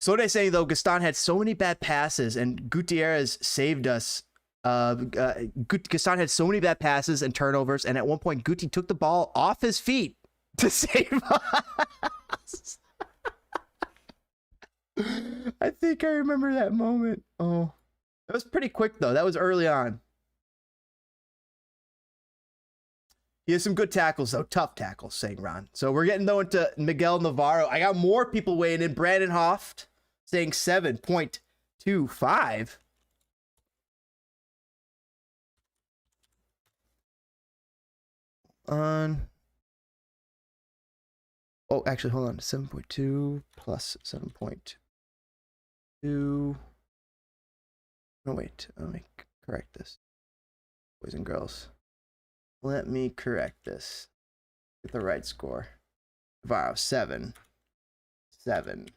So what I saying though, Gaston had so many bad passes and Gutierrez saved us. Gaston had so many bad passes and turnovers, and at one point Guti took the ball off his feet to save us. I think I remember that moment. Oh, that was pretty quick though. That was early on. He has some good tackles, though. Tough tackles, saying Ron. So we're getting, though, into Miguel Navarro. I got more people weighing in. Brandon Hoft saying 7.25. Oh, actually, hold on. 7.2 plus 7.2. No, wait. Let me correct this. Boys and girls. Let me correct this. Get the right score. Navarro, 7. 7.2.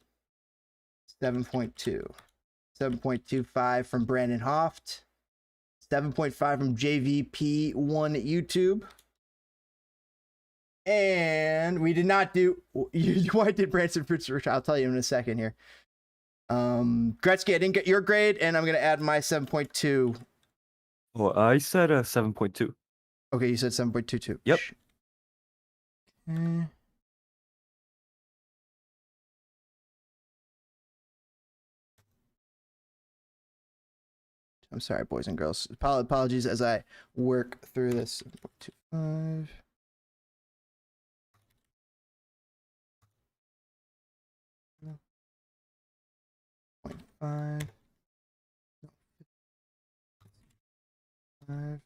7.25 from Brandon Hoft. 7.5 from JVP1 YouTube. And we did not do. Why did Branson Fruits? I'll tell you in a second here. Gretzky, I didn't get your grade, and I'm going to add my 7.2. Well, I said 7.2. Okay, you said 7.22. Yep. I'm sorry, boys and girls. Apologies as I work through this. 7.25. 0.5. 5.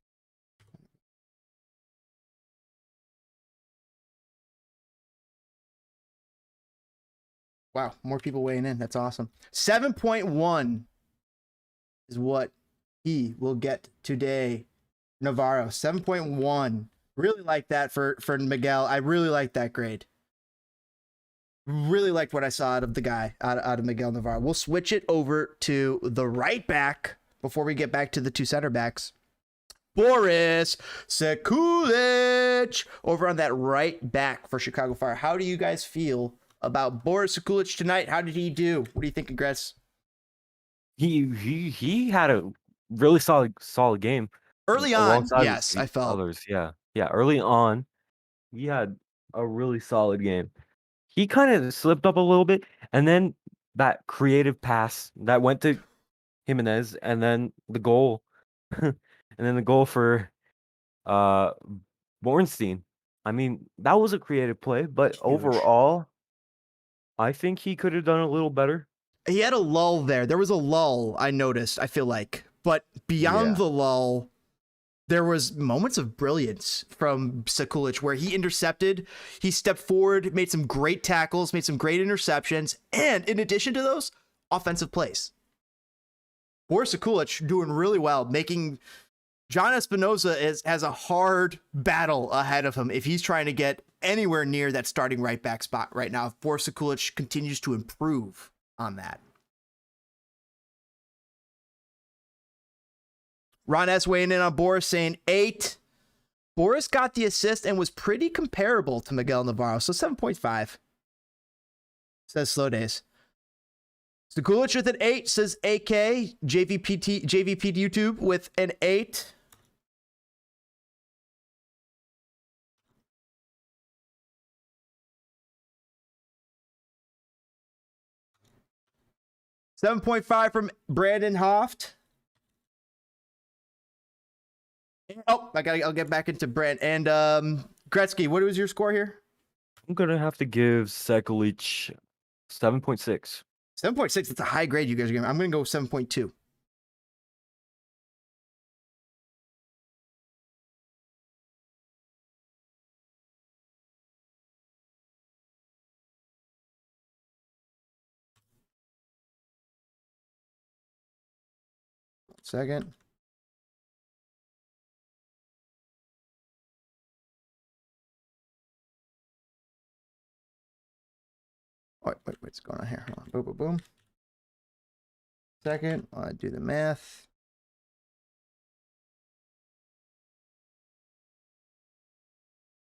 Wow, more people weighing in. That's awesome. 7.1 is what he will get today. Navarro, 7.1. Really like that for Miguel. I really like that grade. Really liked what I saw out of the guy, out of Miguel Navarro. We'll switch it over to the right back before we get back to the two center backs. Boris Sekulic over on that right back for Chicago Fire. How do you guys feel about Boris Sekulic tonight? How did he do? What do you think, Gress? He had a really solid game. Early on, yes, I felt. Others, yeah. Early on, he had a really solid game. He kind of slipped up a little bit, and then that creative pass that went to Jimenez, and then the goal, and then the goal for Bornstein. I mean, that was a creative play, but Huge. Overall, I think he could have done a little better. He had a lull there. There was a lull, I noticed, I feel like. But beyond the lull, there was moments of brilliance from Sekulic where he intercepted, he stepped forward, made some great tackles, made some great interceptions, and in addition to those, offensive plays. Boris Sekulic doing really well, making John Espinoza has a hard battle ahead of him if he's trying to get anywhere near that starting right back spot right now. If Boris Sekulic continues to improve on that. Ron S. weighing in on Boris saying 8. Boris got the assist and was pretty comparable to Miguel Navarro, so 7.5. Says Slow Days. Sekulic with an 8, says AK. JVP YouTube with an 8. $7.5 from Brandon Hoft. Oh, I'll get back into Brent. And Gretzky, what was your score here? I'm gonna have to give Sekulic 7.6. 7.6. That's a high grade you guys are giving. I'm gonna go 7.2. Second. Wait, what's going on here? Hold on. Boom, boom, boom. Second, I do the math.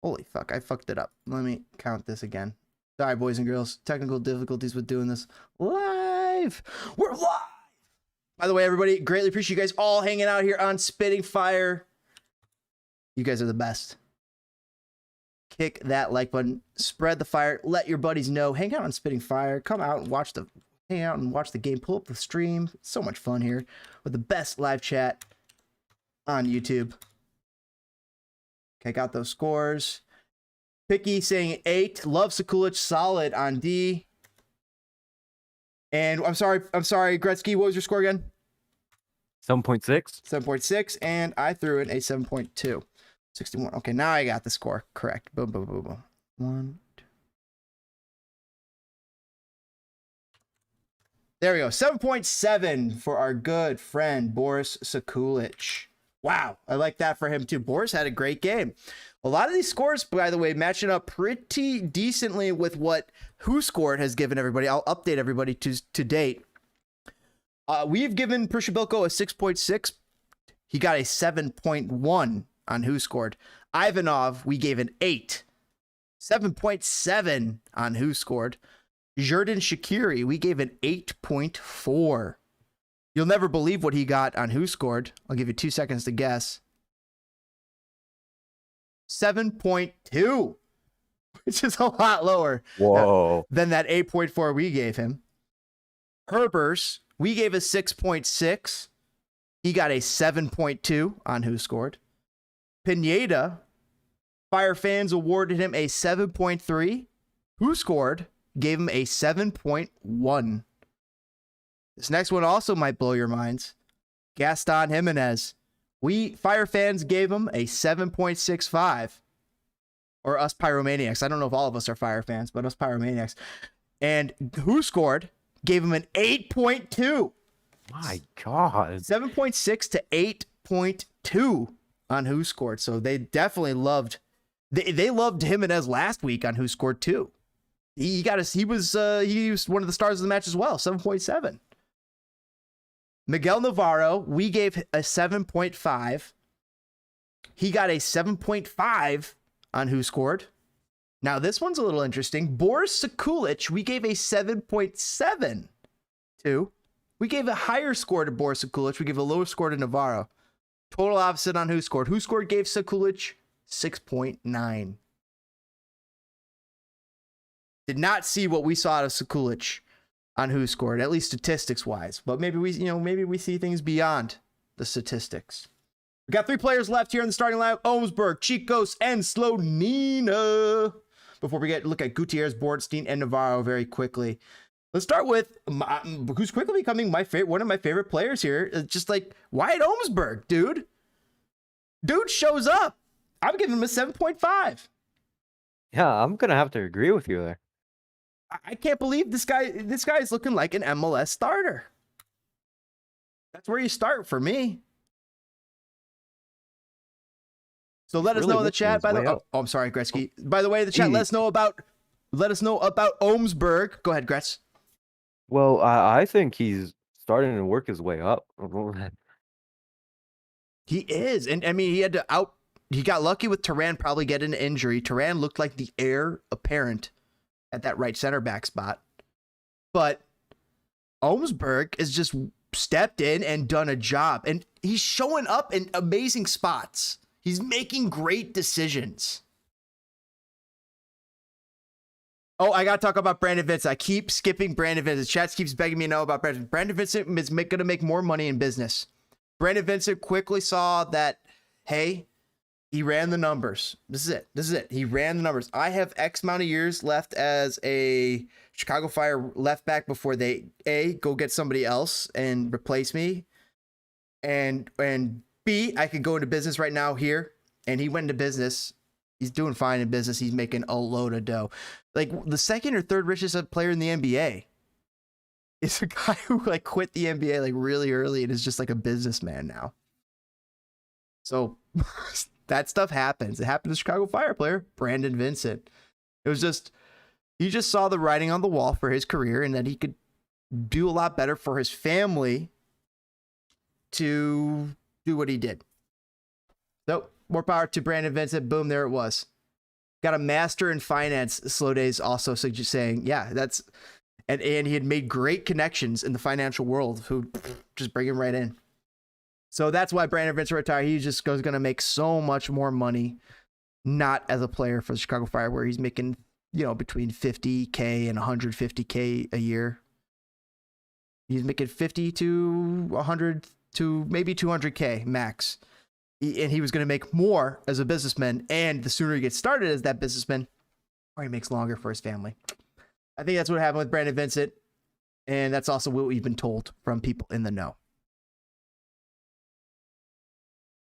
Holy fuck, I fucked it up. Let me count this again. Sorry, boys and girls. Technical difficulties with doing this live. We're live! By the way, everybody, greatly appreciate you guys all hanging out here on Spitting Fire. You guys are the best. Kick that like button, spread the fire, let your buddies know. Hang out on Spitting Fire. Come out and watch the game. Pull up the stream. It's so much fun here with the best live chat on YouTube. Check out those scores. Picky saying 8. Love Sekulic, solid on D. And I'm sorry, Gretzky, what was your score again? 7.6. 7.6, and I threw in a 7.2. 61. Okay, now I got the score correct. Boom, boom, boom, boom. 1, 2. There we go. 7.7 for our good friend Boris Sekulic. Wow, I like that for him too. Boris had a great game. A lot of these scores, by the way, matching up pretty decently with what Who Scored has given everybody. I'll update everybody to date. We've given Prishabilko a 6.6. He got a 7.1 on Who Scored. Ivanov, we gave an 8. 7.7 on Who Scored. Jordan Shaqiri, we gave an 8.4. You'll never believe what he got on Who Scored. I'll give you 2 seconds to guess. 7.2, which is a lot lower than that 8.4 we gave him. Herbers, we gave a 6.6. He got a 7.2 on Who Scored. Pineda, Fire fans awarded him a 7.3. Who Scored gave him a 7.1. This next one also might blow your minds. Gaston Jimenez. We Fire fans gave him a 7.65. Or us Pyromaniacs. I don't know if all of us are Fire fans, but us Pyromaniacs. And Who Scored gave him an 8.2. My God. 7.6 to 8.2 on Who Scored. So they definitely loved. They loved Jimenez last week on Who Scored too. He was one of the stars of the match as well. 7.7. Miguel Navarro, we gave a 7.5. He got a 7.5 on Who Scored. Now this one's a little interesting. Boris Sekulic, we gave a 7.7 to. We gave a higher score to Boris Sekulic. We gave a lower score to Navarro. Total opposite on Who Scored. Who Scored gave Sekulic 6.9. Did not see what we saw out of Sekulic on Who Scored, at least statistics wise. But maybe we see things beyond the statistics. We got 3 players left here in the starting lineup: Olmsberg, Chicos, and Slonina. Before we look at Gutierrez, Bornstein, and Navarro very quickly. Let's start with who's quickly becoming one of my favorite players here. It's just like Wyatt Olmsberg, dude. Dude shows up. I'm giving him a 7.5. Yeah, I'm gonna have to agree with you there. I can't believe this guy is looking like an MLS starter. That's where you start for me. So let us know in the chat. By the way, I'm sorry, Gretzky. By the way, the chat, let us know about Olmsberg. Go ahead, Gretz. Well, I think he's starting to work his way up. He is, and I mean, he got lucky with Turan probably getting an injury. Turan looked like the heir apparent at that right center back spot, but Olmsberg has just stepped in and done a job, and he's showing up in amazing spots. He's making great decisions. Oh, I got to talk about Brandon Vincent. I keep skipping Brandon Vincent. Chat keeps begging me to know about Brandon. Brandon Vincent is going to make more money in business. Brandon Vincent quickly saw that, hey, he ran the numbers. This is it. He ran the numbers. I have X amount of years left as a Chicago Fire left back before they, A, go get somebody else and replace me. And B, I could go into business right now here. And he went into business. He's doing fine in business. He's making a load of dough. Like the second or third richest player in the NBA is a guy who like quit the NBA like really early and is just like a businessman now. So that stuff happens. It happened to Chicago Fire player Brandon Vincent. It was just, he just saw the writing on the wall for his career and that he could do a lot better for his family to do what he did. So more power to Brandon Vincent. Boom, there it was. Got a master in finance. Slow Days also saying, yeah, that's, and he had made great connections in the financial world who just bring him right in. So that's why Brandon Vincent retired. He just going to make so much more money, not as a player for the Chicago Fire, where he's making, between $50K and $150K a year. He's making 50 to 100 to maybe 200K max. And he was going to make more as a businessman. And the sooner he gets started as that businessman, the more he makes longer for his family. I think that's what happened with Brandon Vincent. And that's also what we've been told from people in the know.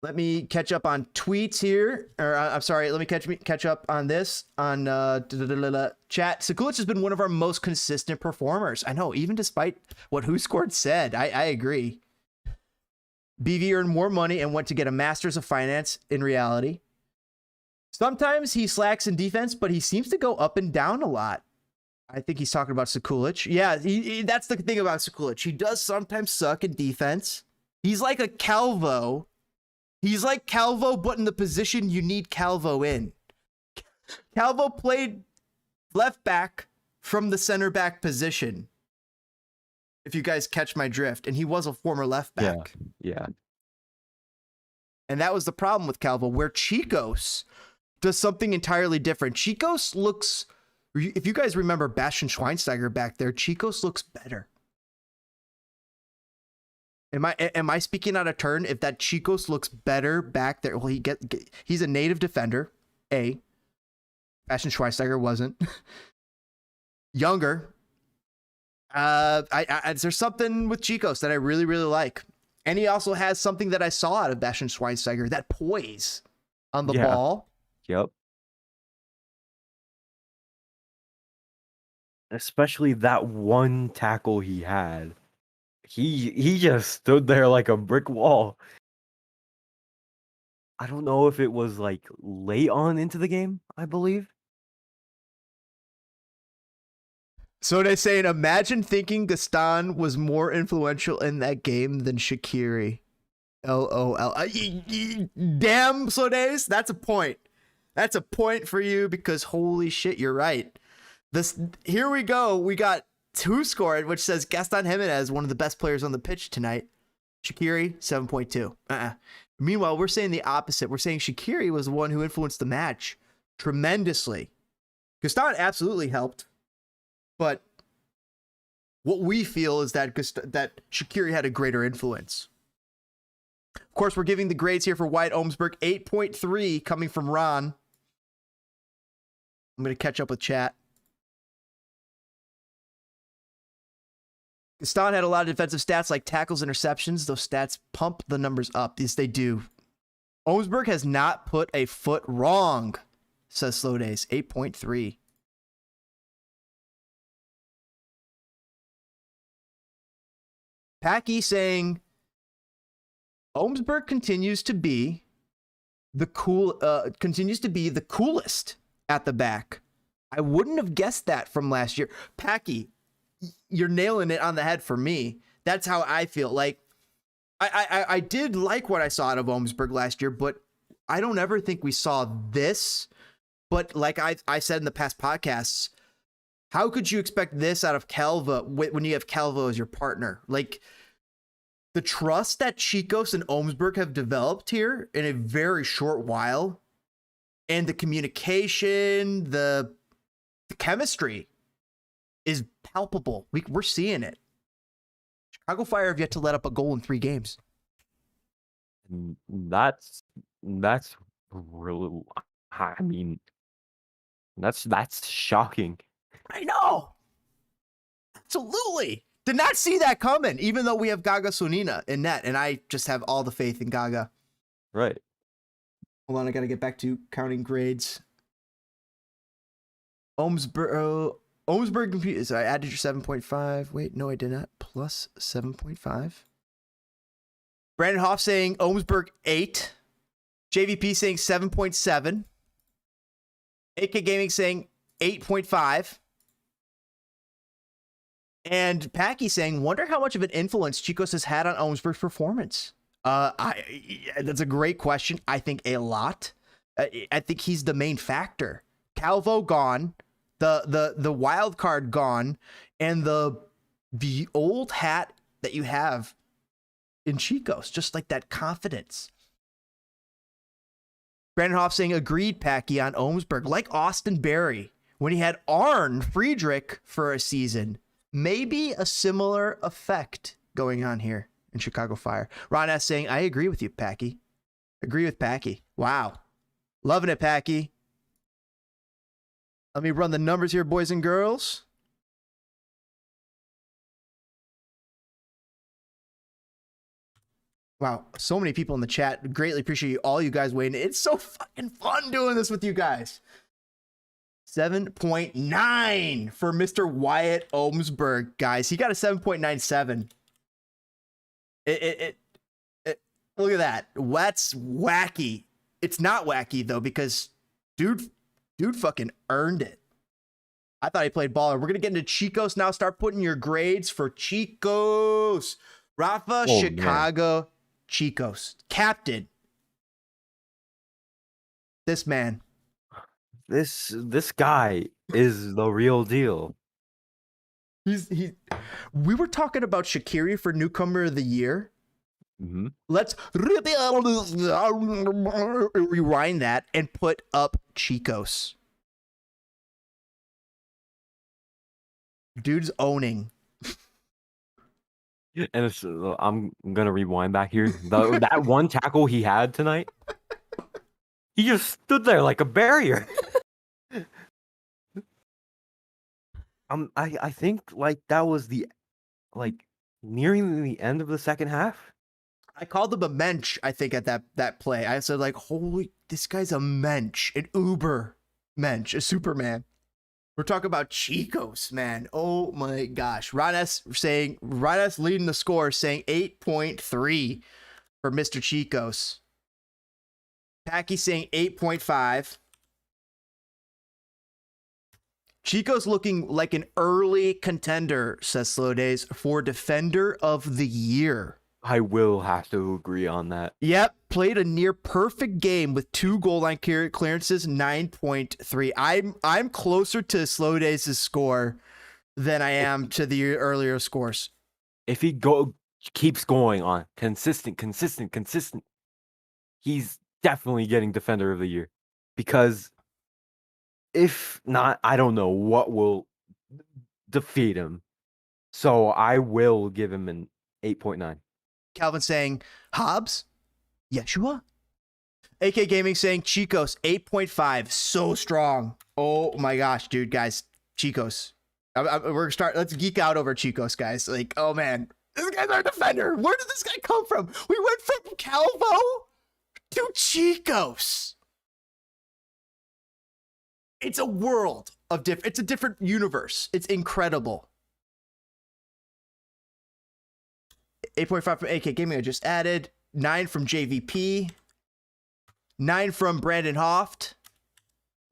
Let me catch up on tweets here. Or I'm sorry, let me catch up on this on chat. Sekulic has been one of our most consistent performers. I know, even despite what Who Scored said, I agree. BV earned more money and went to get a master's of finance in reality. Sometimes he slacks in defense, but he seems to go up and down a lot. I think he's talking about Sekulic. Yeah, that's the thing about Sekulic. He does sometimes suck in defense. He's like a Calvo. He's like Calvo, but in the position you need Calvo in. Calvo played left back from the center back position, if you guys catch my drift, and he was a former left back. Yeah. And that was the problem with Calvo, where Chicos does something entirely different. Chicos looks, if you guys remember Bastian Schweinsteiger back there, Chicos looks better. Am I speaking out of turn? If that Chicos looks better back there, well, he's a native defender. Bastian Schweinsteiger wasn't. Younger. There's something with Chicos that I really, really like. And he also has something that I saw out of Bastian Schweinsteiger, that poise on the ball. Yep. Especially that one tackle he had. He just stood there like a brick wall. I don't know if it was like late on into the game, I believe. So they're saying, imagine thinking Gaston was more influential in that game than Shaqiri. LOL. Damn, Sodays, that's a point. That's a point for you because holy shit, you're right. Here we go. We got two scored, which says Gaston Jimenez, one of the best players on the pitch tonight. Shaqiri, 7.2. Meanwhile, we're saying the opposite. We're saying Shaqiri was the one who influenced the match tremendously. Gaston absolutely helped. But what we feel is that Shaqiri had a greater influence. Of course, we're giving the grades here for Wyatt Ohmsberg. 8.3 coming from Ron. I'm going to catch up with chat. Gaston had a lot of defensive stats like tackles, interceptions. Those stats pump the numbers up. Yes, they do. Ohmsberg has not put a foot wrong, says Slow Days. 8.3. Packy saying Ohmsberg continues to be the coolest at the back. I wouldn't have guessed that from last year. Packy, you're nailing it on the head for me. That's how I feel. Like I did like what I saw out of Ohmsberg last year, but I don't ever think we saw this. But like I said in the past podcasts, how could you expect this out of Calva when you have Calva as your partner? Like the trust that Chicos and Ohmsberg have developed here in a very short while, and the communication, the chemistry is palpable. We're seeing it. Chicago Fire have yet to let up a goal in 3 games. That's really, I mean, that's shocking. I know. Absolutely. Did not see that coming, even though we have Gaga Sonina in net, and I just have all the faith in Gaga. Right. Hold on, I got to get back to counting grades. Ohmsberg computer. So I added your 7.5. Wait, no, I did not. Plus 7.5. Brandon Hoff saying Ohmsberg 8. JVP saying 7.7. AK Gaming saying 8.5. And Packy saying, wonder how much of an influence Chicos has had on Ohmsberg's performance. That's a great question. I think a lot. I think he's the main factor. Calvo gone, the wild card gone, and the old hat that you have in Chicos, just like that confidence. Brandon Hoff saying, agreed, Packy, on Ohmsberg. Like Austin Berry, when he had Arne Friedrich for a season. Maybe a similar effect going on here in Chicago Fire. Ron S. saying, I agree with you, Packy. Agree with Packy. Wow. Loving it, Packy. Let me run the numbers here, boys and girls. Wow, so many people in the chat. Greatly appreciate all you guys waiting. It's so fucking fun doing this with you guys. 7.9 for Mr. Wyatt Ohmsberg, guys. He got a 7.97. Look at that. That's wacky. It's not wacky though, because dude fucking earned it. I thought he played baller. We're gonna get into Chicos now. Start putting your grades for Chicos. Rafa, Chicago, man. Chicos. Captain. This man. This guy is the real deal. We were talking about Shaqiri for newcomer of the year. Mm-hmm. Let's rewind that and put up Chicos. Dude's owning. And I'm gonna rewind back here. That one tackle he had tonight, he just stood there like a barrier. I think like that was like nearing the end of the second half. I called him a mensch, I think, at that play. I said, like, holy, this guy's a mensch, an uber mensch, a Superman. We're talking about Chicos, man. Oh my gosh. Ron S leading the score, saying 8.3 for Mr. Chicos. Packy saying 8.5. Chico's looking like an early contender, says Slow Days, for Defender of the Year. I will have to agree on that. Yep, played a near perfect game with 2 goal line clearances, 9.3. I'm closer to Slow Days' score than I am to the earlier scores. If he keeps going on consistent, he's definitely getting Defender of the Year. Because if not, I don't know what will defeat him. So I will give him an 8.9. Calvin saying Hobbs, Yeshua. AK Gaming saying Chicos 8.5, so strong. Oh my gosh, dude, guys, Chicos. We're gonna start. Let's geek out over Chicos, guys. Like, oh man, this guy's our defender. Where did this guy come from? We went from Calvo to Chicos. It's a world of different. It's a different universe. It's incredible. 8.5 from AK Gaming, I just added. 9 from JVP. 9 from Brandon Hoft.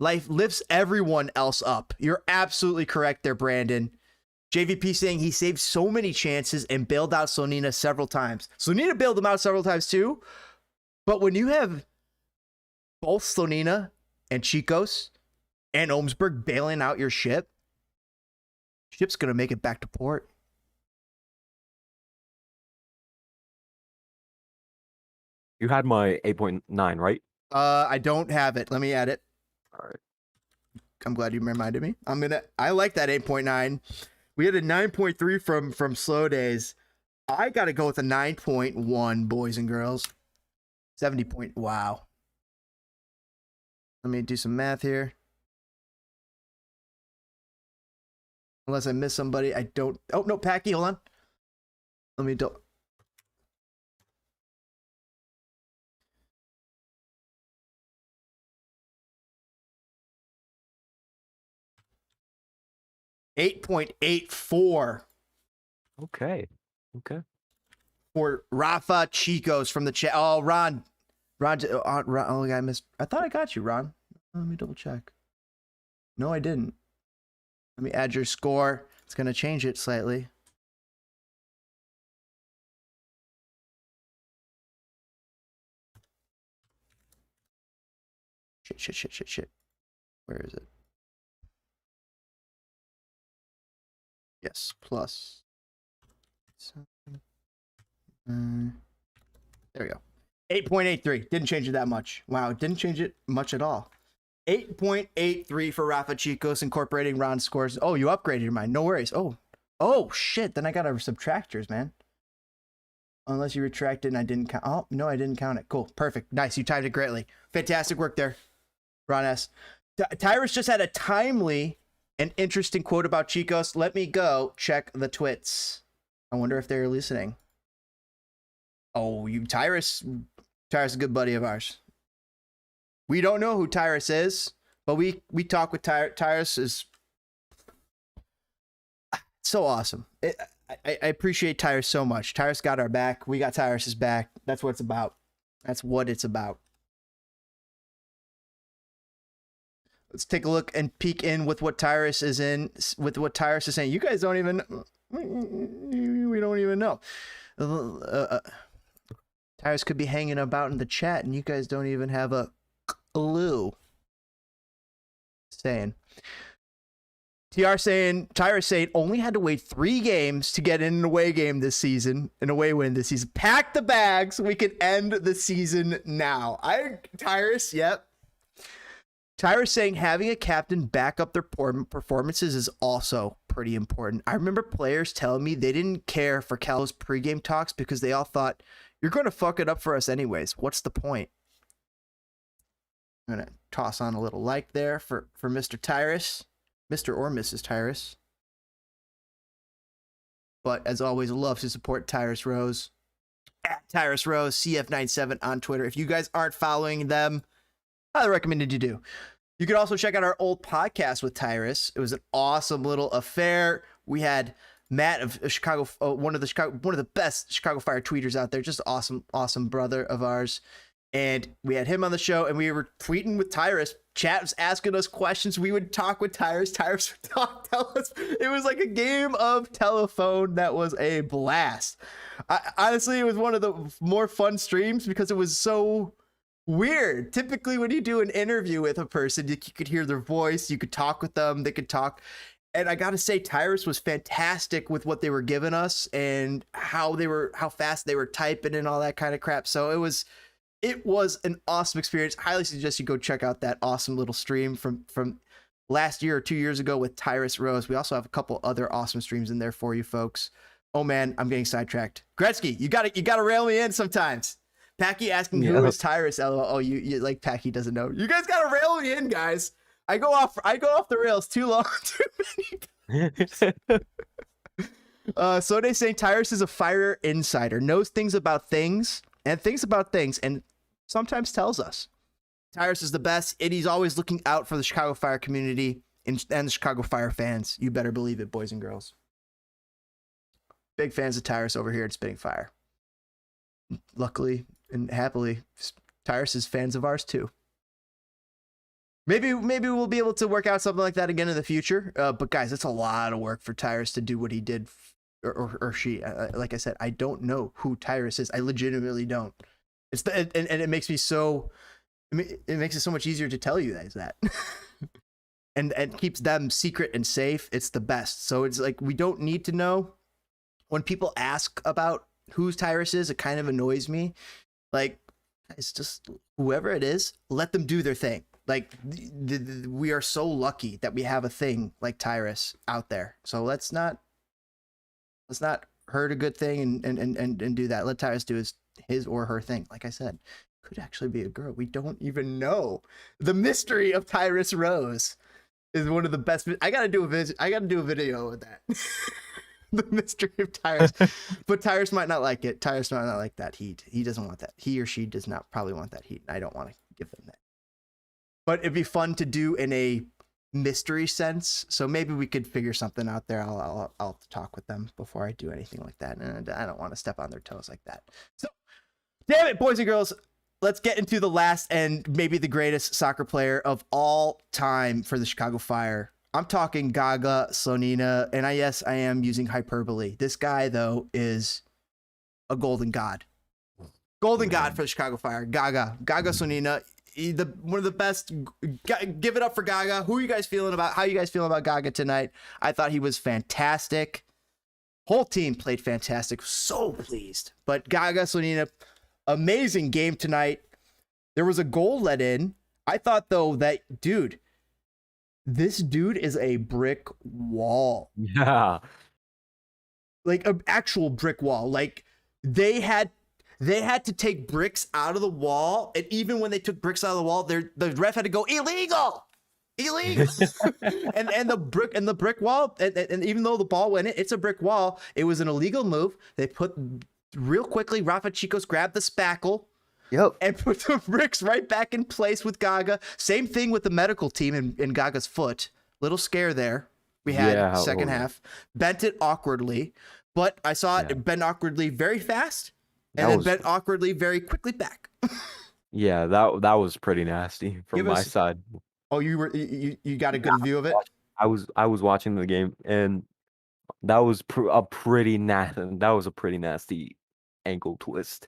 Life lifts everyone else up. You're absolutely correct there, Brandon. JVP saying he saved so many chances and bailed out Sonina several times. Sonina bailed him out several times too. But when you have both Sonina and Chicos and Ohmsberg bailing out your ship's going to make it back to port. You had my 8.9, right? I don't have it. Let me add it. All right. I'm glad you reminded me. I like that 8.9. We had a 9.3 from Slow Days. I got to go with a 9.1, boys and girls. 70 point. Wow. Let me do some math here. Unless I miss somebody, I don't. Oh, no, Packy, hold on. Let me do. 8.84. Okay. For Rafa Chicos from the chat. Oh, Ron. Oh, I missed. I thought I got you, Ron. Let me double check. No, I didn't. Let me add your score. It's going to change it slightly. Shit. Where is it? Yes, plus. There we go. 8.83. Didn't change it that much. Wow, it didn't change it much at all. 8.83 for Rafa Chicos, incorporating Ron's scores. Oh, you upgraded your mind. No worries. Oh, shit. Then I got to subtractors, man. Unless you retracted and I didn't count. Oh, no, I didn't count it. Cool. Perfect. Nice. You timed it greatly. Fantastic work there, Ron S. Tyrus just had a timely and interesting quote about Chicos. Let me go check the twits. I wonder if they're listening. Oh, Tyrus is a good buddy of ours. We don't know who Tyrus is, but we talk with Tyrus is so awesome. I appreciate Tyrus so much. Tyrus got our back. We got Tyrus's back. That's what it's about. Let's take a look and peek in with what Tyrus is saying. You guys don't even. We don't even know. Tyrus could be hanging about in the chat, and you guys don't even have a clue. Saying. Tyrus saying only had to wait 3 games to get in an away game this season, an away win this season. Pack the bags. We can end the season now. Tyrus, yep. Tyrus saying having a captain back up their performances is also pretty important. I remember players telling me they didn't care for Cal's pregame talks because they all thought, you're going to fuck it up for us anyways. What's the point? I'm going to toss on a little like there for Mr. Tyrus, Mr. or Mrs. Tyrus. But as always, love to support Tyrus Rose. At Tyrus Rose, CF97 on Twitter. If you guys aren't following them, I recommend you do. You can also check out our old podcast with Tyrus. It was an awesome little affair. We had Matt of Chicago, one of the best Chicago Fire tweeters out there. Just awesome brother of ours. And we had him on the show, and we were tweeting with Tyrus. Chat was asking us questions. We would talk with Tyrus. Tyrus would tell us. It was like a game of telephone that was a blast. Honestly, it was one of the more fun streams because it was so weird. Typically, when you do an interview with a person, you could hear their voice, you could talk with them, they could talk. And I gotta say, Tyrus was fantastic with what they were giving us and how fast they were typing and all that kind of crap. So it was an awesome experience. Highly suggest you go check out that awesome little stream from last year or 2 years ago with Tyrus Rose. We also have a couple other awesome streams in there for you folks. Oh man, I'm getting sidetracked. Gretzky, you gotta rail me in sometimes. Packy asking who is Tyrus? LOL. Oh, you like Packy doesn't know. You guys gotta rail me in, guys. I go off the rails too long. Too many. So they saying Tyrus is a fire insider, knows things about things, and sometimes tells us. Tyrus is the best, and he's always looking out for the Chicago Fire community and the Chicago Fire fans. You better believe it, boys and girls. Big fans of Tyrus over here at Spitting Fire. Luckily and happily, Tyrus is fans of ours too. Maybe we'll be able to work out something like that again in the future. But guys, it's a lot of work for Tyrus to do what he did, or she. Like I said, I don't know who Tyrus is. I legitimately don't. And it makes me so. I mean, it makes it so much easier to tell you guys that. and keeps them secret and safe. It's the best. So it's like we don't need to know. When people ask about who Tyrus is, it kind of annoys me. Like, it's just whoever it is, let them do their thing. Like, we are so lucky that we have a thing like Tyrus out there. So let's not hurt a good thing and do that. Let Tyrus do his or her thing. Like I said, could actually be a girl. We don't even know. The mystery of Tyrus Rose is one of the best. I gotta do a video of that. The mystery of Tyrus. But Tyrus might not like it. Tyrus might not like that heat. He doesn't want that. He or she does not probably want that heat. I don't want to give them that. But it'd be fun to do in a mystery sense. So maybe we could figure something out there. I'll talk with them before I do anything like that. And I don't want to step on their toes like that. So, damn it, boys and girls. Let's get into the last and maybe the greatest soccer player of all time for the Chicago Fire. I'm talking Gaga Slonina, and yes, I am using hyperbole. This guy, though, is a golden god. Golden god for the Chicago Fire. Gaga Slonina, one of the best. Give it up for Gaga. How you guys feeling about Gaga tonight? I thought he was fantastic. Whole team played fantastic. So pleased. But Gaga Slonina, amazing game tonight. There was a goal let in. I thought, though, that, this dude is a brick wall. Yeah. Like an actual brick wall. Like they had to take bricks out of the wall. And even when they took bricks out of the wall, the ref had to go illegal. and the brick wall. And even though the ball went in, it's a brick wall. It was an illegal move. They put real quickly. Rafa Chicos grabbed the spackle. Yep. And put the bricks right back in place with Gaga. Same thing with the medical team in Gaga's foot. Little scare there. We had second half. Bent it awkwardly. But I saw it bent awkwardly very fast. And then bent awkwardly very quickly back. Yeah, that was pretty nasty from my side. Oh, you got a good view of it? I was watching the game, and that was a pretty nasty ankle twist.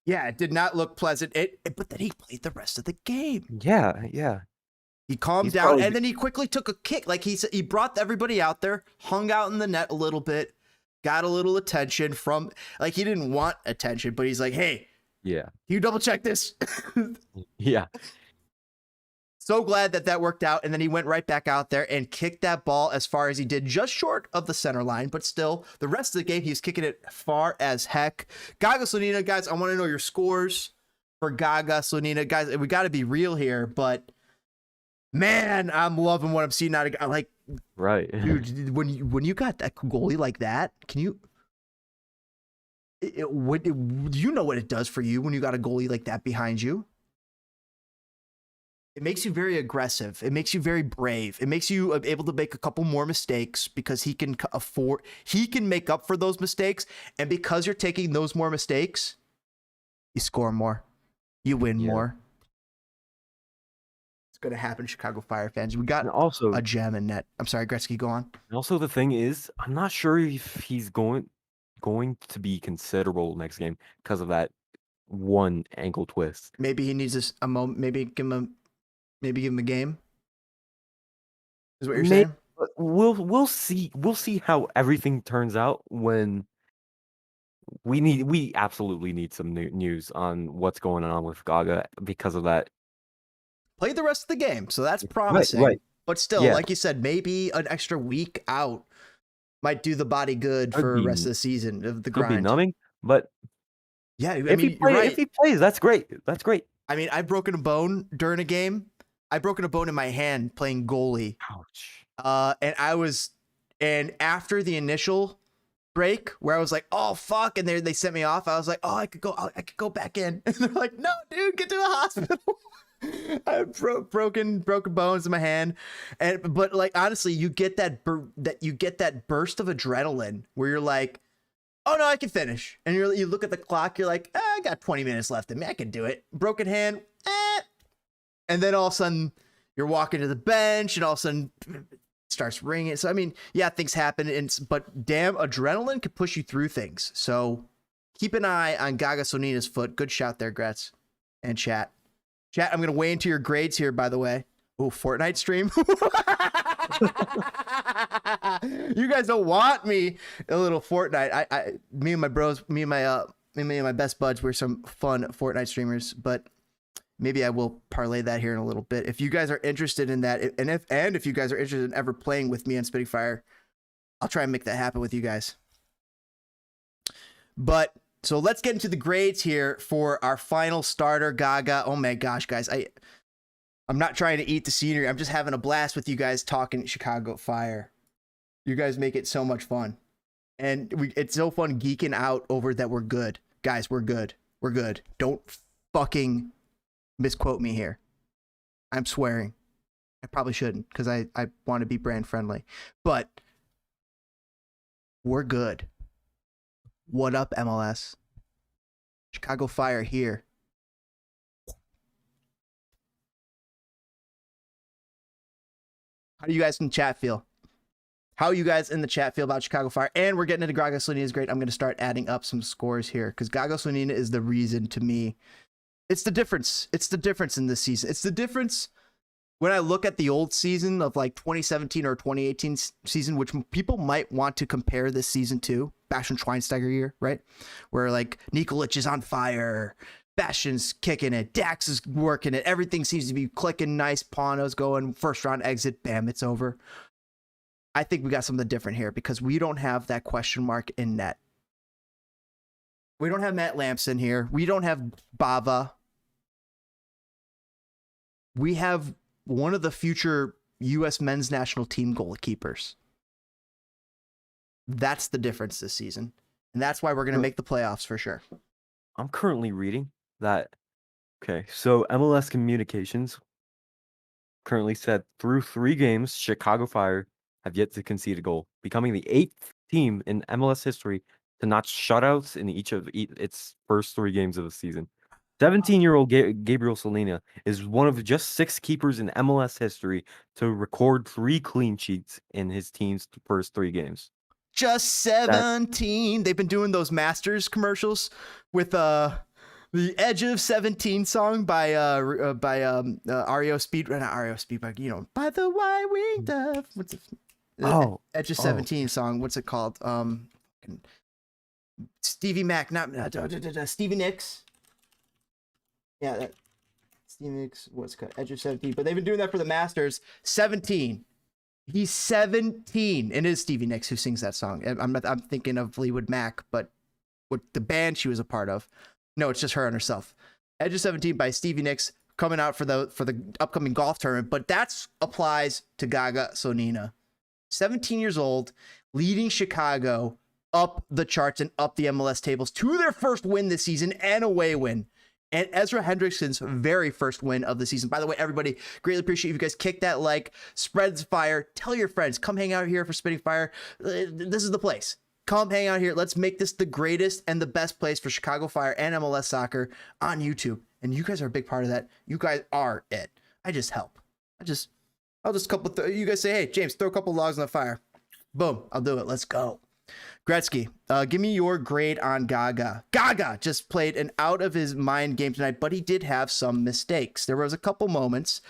Yeah, it did not look pleasant. But then he played the rest of the game. Yeah. He calmed down, and then he quickly took a kick. Like he brought everybody out there, hung out in the net a little bit, got a little attention from. Like he didn't want attention, but he's like, "Hey, yeah, you double check this." Yeah. So glad that worked out. And then he went right back out there and kicked that ball as far as he did, just short of the center line. But still, the rest of the game, he was kicking it far as heck. Gaga Slonina, guys, I want to know your scores for Gaga Slonina. Guys, we got to be real here. But, man, I'm loving what I'm seeing out of, like, right. Dude, when you got that goalie like that, can you... you know what it does for you when you got a goalie like that behind you? It makes you very aggressive. It makes you very brave. It makes you able to make a couple more mistakes because he can make up for those mistakes. And because you're taking those more mistakes, you score more, you win more. It's going to happen, Chicago Fire fans. We got also a gem in net. I'm sorry, Gretzky, go on. And also the thing is, I'm not sure if he's going to be considerable next game because of that one ankle twist. Maybe he needs a moment. Maybe give him a game. Is what you're saying? We'll see. We'll see how everything turns out when we absolutely need some news on what's going on with Gaga because of that. Played the rest of the game, so that's promising. Right. But still, like you said, maybe an extra week out might do the body good for the rest of the season of the grind. Could be numbing, but yeah, if he plays, that's great. That's great. I mean, I've broken a bone during a game. I've broken a bone in my hand playing goalie. Ouch. And after the initial break where I was like, oh fuck, and they sent me off, I was like, oh, I could go back in. And they're like, no, dude, get to the hospital. I have broken bones in my hand, but like honestly, you get that burst of adrenaline where you're like, oh no, I can finish, and you look at the clock, you're like, I got 20 minutes left in me, I can do it. Broken hand, and then all of a sudden you're walking to the bench, and all of a sudden it starts ringing. So I mean, yeah, things happen, but damn, adrenaline could push you through things. So keep an eye on Gaga Slonina's foot. Good shout there, Gretz and chat. Chat, I'm going to weigh into your grades here, by the way. Oh, Fortnite stream. You guys don't want me a little Fortnite. Me and my bros, me and my best buds, we're some fun Fortnite streamers, but maybe I will parlay that here in a little bit. If you guys are interested in that, and if you guys are interested in ever playing with me on Spitting Fire, I'll try and make that happen with you guys. But so let's get into the grades here for our final starter, Gaga. Oh my gosh, guys. I'm not trying to eat the scenery. I'm just having a blast with you guys talking Chicago Fire. You guys make it so much fun. And it's so fun geeking out over that we're good. Guys, we're good. We're good. Don't fucking misquote me here. I'm swearing. I probably shouldn't because I want to be brand friendly. But we're good. What up, MLS? Chicago Fire here. How do you guys in the chat feel? How you guys in the chat feel about Chicago Fire? And we're getting into Gaga Slonina is great. I'm going to start adding up some scores here because Gaga Slonina is the reason to me. It's the difference. It's the difference in this season. It's the difference when I look at the old season of like 2017 or 2018 season, which people might want to compare this season to. Bastian Schweinsteiger year, right? Where like Nikolic is on fire, Bastian's kicking it, Dax is working it, everything seems to be clicking nice, Pano's going, first round exit, bam, it's over. I think we got something different here because we don't have that question mark in net. We don't have Matt Lampson here. We don't have Bava. We have one of the future U.S. men's national team goalkeepers. That's the difference this season. And that's why we're going to make the playoffs for sure. I'm currently reading that. Okay, so MLS Communications currently said through 3 games, Chicago Fire have yet to concede a goal, becoming the 8th team in MLS history to notch shutouts in each of its first 3 games of the season. 17-year-old Gabriel Salina is one of just 6 keepers in MLS history to record 3 clean sheets in his team's first 3 games. Just 17. They've been doing those Masters commercials with the Edge of 17 song by REO Speed, not REO Speed, but by the White Winged Dove. What's it? Edge of 17 song. What's it called? Stevie Mac, not Stevie Nicks. Yeah, Stevie what's cut? Edge of 17, but they've been doing that for the Masters. 17. He's 17, and it is Stevie Nicks who sings that song. I'm thinking of Fleetwood Mac, but with the band she was a part of. No, it's just her and herself. Edge of 17 by Stevie Nicks coming out for the upcoming golf tournament, but that applies to Gaga Sonina. 17 years old, leading Chicago up the charts and up the MLS tables to their first win this season and away win. And Ezra Hendrickson's very first win of the season. By the way, everybody, greatly appreciate you guys kick that like, spread the fire, tell your friends, come hang out here for Spitting Fire. This is the place. Come hang out here. Let's make this the greatest and the best place for Chicago Fire and MLS soccer on YouTube. And you guys are a big part of that. You guys are it. I just help. I'll just you guys say, hey, James, throw a couple logs on the fire. Boom, I'll do it. Let's go. Gretzky, give me your grade on Gaga. Gaga just played an out of his mind game tonight, but he did have some mistakes. There was a couple moments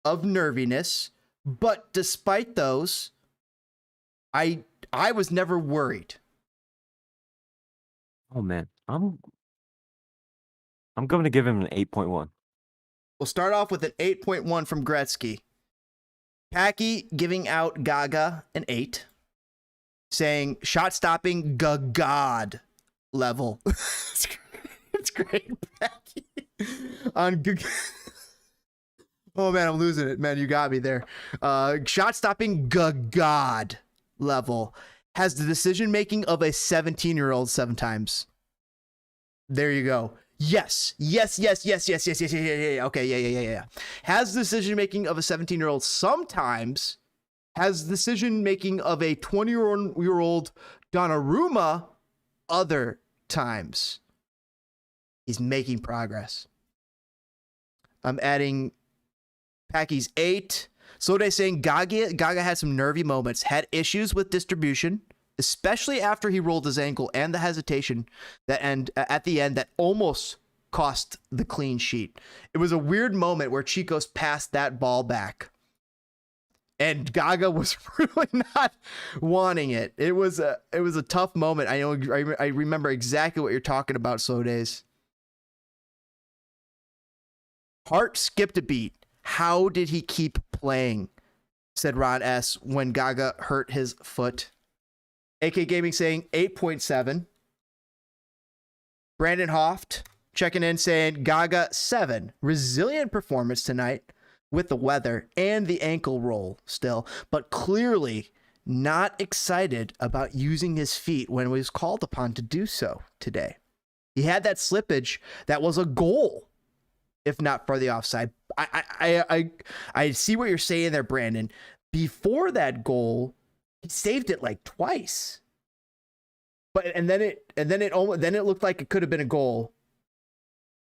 of nerviness, but despite those, I was never worried. Oh man, I'm going to give him an 8.1. We'll start off with an 8.1 from Gretzky. Packy giving out Gaga an 8. Saying shot stopping God level. It's great. On oh man, I'm losing it, man. You got me there. Shot stopping God level has the decision making of a 17-year-old 7 times. There you go. Yes. Yeah. Okay, yeah. Has the decision making of a 17-year-old sometimes. Has decision making of a 20-year-old Donnarumma other times. He's making progress. I'm adding Packy's 8. Slode saying Gaga had some nervy moments, had issues with distribution, especially after he rolled his ankle and the hesitation at the end that almost cost the clean sheet. It was a weird moment where Chico's passed that ball back. And Gaga was really not wanting it. It was a tough moment. I remember exactly what you're talking about, Slodays. Hart skipped a beat. How did he keep playing? Said Ron S. when Gaga hurt his foot. AK Gaming saying 8.7. Brandon Hoft checking in saying Gaga 7. Resilient performance tonight. With the weather and the ankle roll still, but clearly not excited about using his feet when he was called upon to do so today. He had that slippage that was a goal, if not for the offside. I see what you're saying there, Brandon. Before that goal, he saved it like twice. But then it looked like it could have been a goal.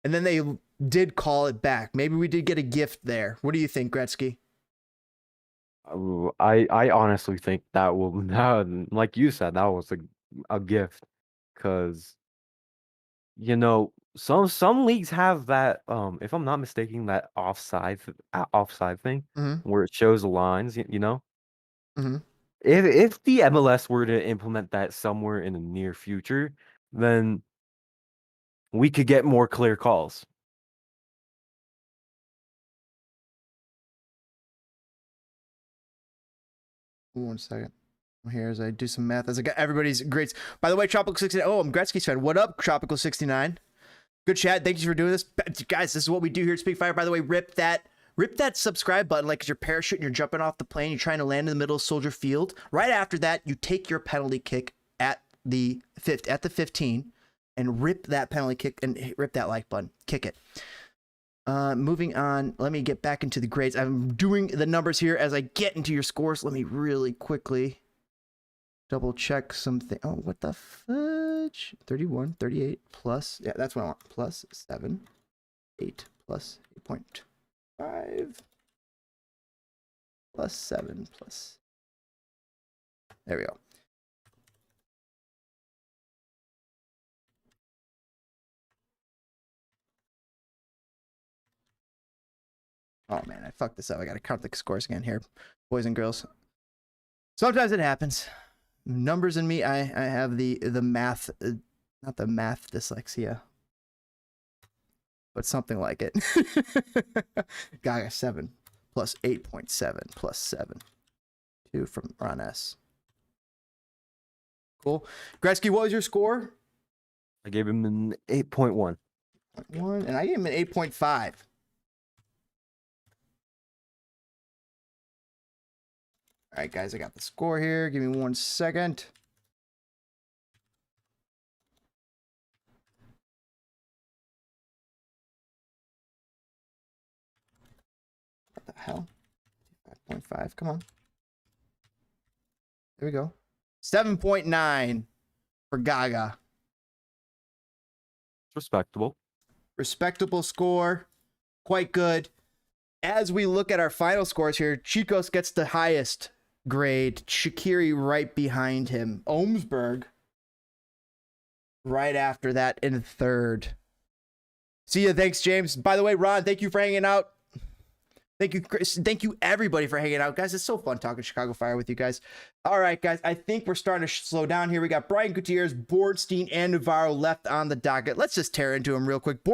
And then they did call it back. Maybe we did get a gift there. What do you think, Gretzky? I honestly think that like you said, that was a gift, because some leagues have that, if I'm not mistaken, that offside thing, where it shows the lines. Mm-hmm. If the MLS were to implement that somewhere in the near future, then we could get more clear calls. One second. Here as I do some math. As I got everybody's grades. By the way, Tropical 69. Oh, I'm Gretzky's fan. What up, Tropical 69? Good chat. Thank you for doing this, guys. This is what we do here at Speak Fire. By the way, rip that subscribe button like you're parachuting. You're jumping off the plane. You're trying to land in the middle of Soldier Field. Right after that, you take your penalty kick at the 15 and rip that penalty kick and rip that like button. Kick it. Moving on, let me get back into the grades. I'm doing the numbers here as I get into your scores. Let me really quickly double check something. Oh, what the fudge? 31, 38 plus, yeah, that's what I want. Plus 7, 8 plus 8.5 plus 7 plus. There we go. Oh man, I fucked this up. I gotta count the scores again here, boys and girls. Sometimes it happens. Numbers in me, I have the math, not the math dyslexia. but something like it. Gaga 7 plus 8.7 plus 7. 2 from Ron S. Cool. Gretzky, what was your score? I gave him an 8.1. 1, and I gave him an 8.5. All right, guys, I got the score here. Give me 1 second. What the hell? 5.5. Come on. There we go. 7.9 for Gaga. Respectable. Respectable score. Quite good. As we look at our final scores here, Chicos gets the highest grade. Shaqiri right behind him. Ohmsberg right after that in third. See ya. Thanks, James. By the way, Ron, thank you for hanging out. Thank you, Chris. Thank you, everybody, for hanging out. Guys, it's so fun talking Chicago Fire with you guys. All right, guys, I think we're starting to slow down here. We got Brian Gutierrez, Bornstein, and Navarro left on the docket. Let's just tear into him real quick.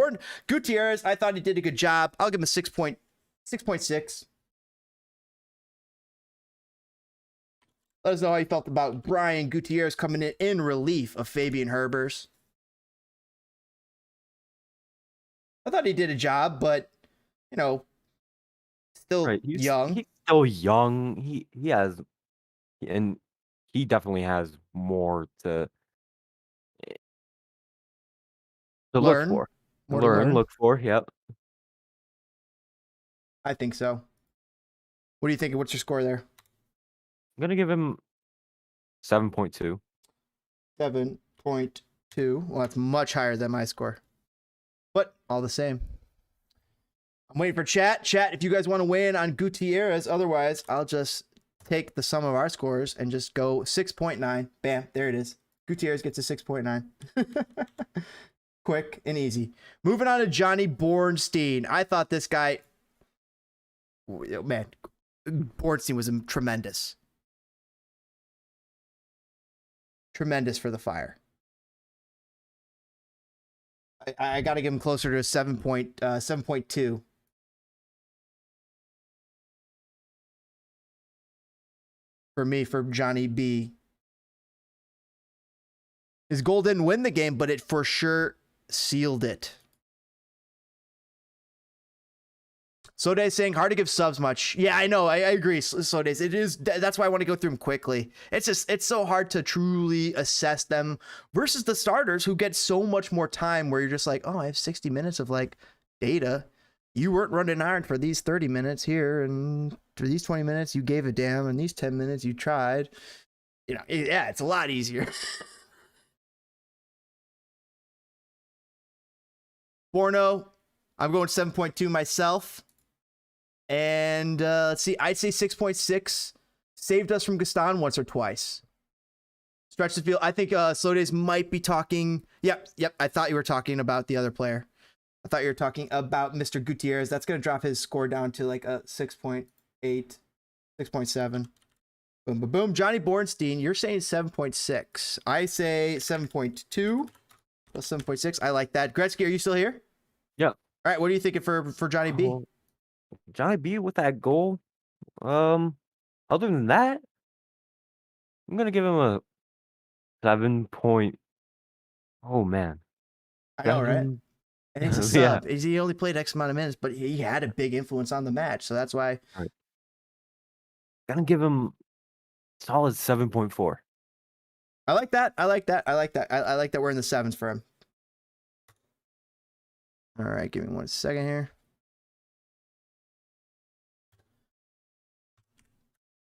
Gutierrez, I thought he did a good job. I'll give him a 6.6. Let us know how you felt about Brian Gutierrez coming in relief of Fabian Herbers. I thought he did a job, but, you know, still Right. young. He's still young. He has, and he definitely has more to look Learn. for. More to learn. Look for. Yep. I think so. What do you think? What's your score there? I'm gonna give him 7.2. 7.2. Well, that's much higher than my score. But all the same. I'm waiting for chat. Chat, if you guys want to weigh in on Gutierrez. Otherwise, I'll just take the sum of our scores and just go 6.9. Bam, there it is. Gutierrez gets a 6.9. Quick and easy. Moving on to Johnny Bornstein. I thought this guy... Man, Bornstein was tremendous. Tremendous for the Fire. I got to give him closer to a 7.2. For me, for Johnny B. His goal didn't win the game, but it for sure sealed it. Sode saying hard to give subs much. Yeah, I know. I agree. Sode, it is. That's why I want to go through them quickly. It's so hard to truly assess them versus the starters who get so much more time. Where you're just like, oh, I have 60 minutes of like data. You weren't running iron for these 30 minutes here, and for these 20 minutes you gave a damn, and these 10 minutes you tried. You know, yeah, it's a lot easier. Borno, I'm going 7.2 myself. And let's see, I'd say 6.6. Saved us from Gaston once or twice. Stretch the field. I think Slodays might be talking. Yep. I thought you were talking about the other player. I thought you were talking about Mr. Gutierrez. That's going to drop his score down to like a 6.8, 6.7. Boom, boom, boom. Johnny Bornstein, you're saying 7.6. I say 7.2 plus 7.6. I like that. Gretzky, are you still here? Yeah. All right, what are you thinking for Johnny B? Johnny B with that goal. Other than that, I'm gonna give him a 7 point. Oh man. I know, right? And he's a sub. Yeah. He only played X amount of minutes, but he had a big influence on the match, so that's why. Right. Gonna give him solid 7.4. I like that. I like that we're in the sevens for him. All right, give me 1 second here.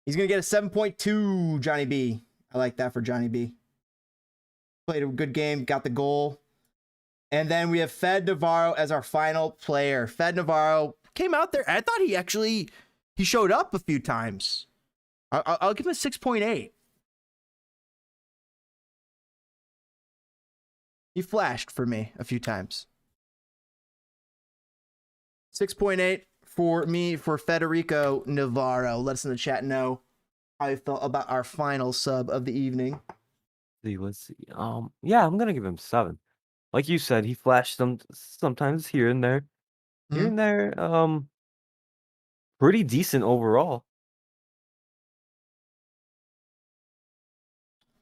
He's going to get a 7.2, Johnny B. I like that for Johnny B. Played a good game, got the goal. And then we have Fed Navarro as our final player. Fed Navarro came out there. I thought he showed up a few times. I'll give him a 6.8. He flashed for me a few times. 6.8 for me for Federico Navarro. Let us in the chat know how you felt about our final sub of the evening. Let's see. Yeah, I'm gonna give him 7. like you said, he flashed sometimes here and there. Here Mhm. and there, pretty decent overall.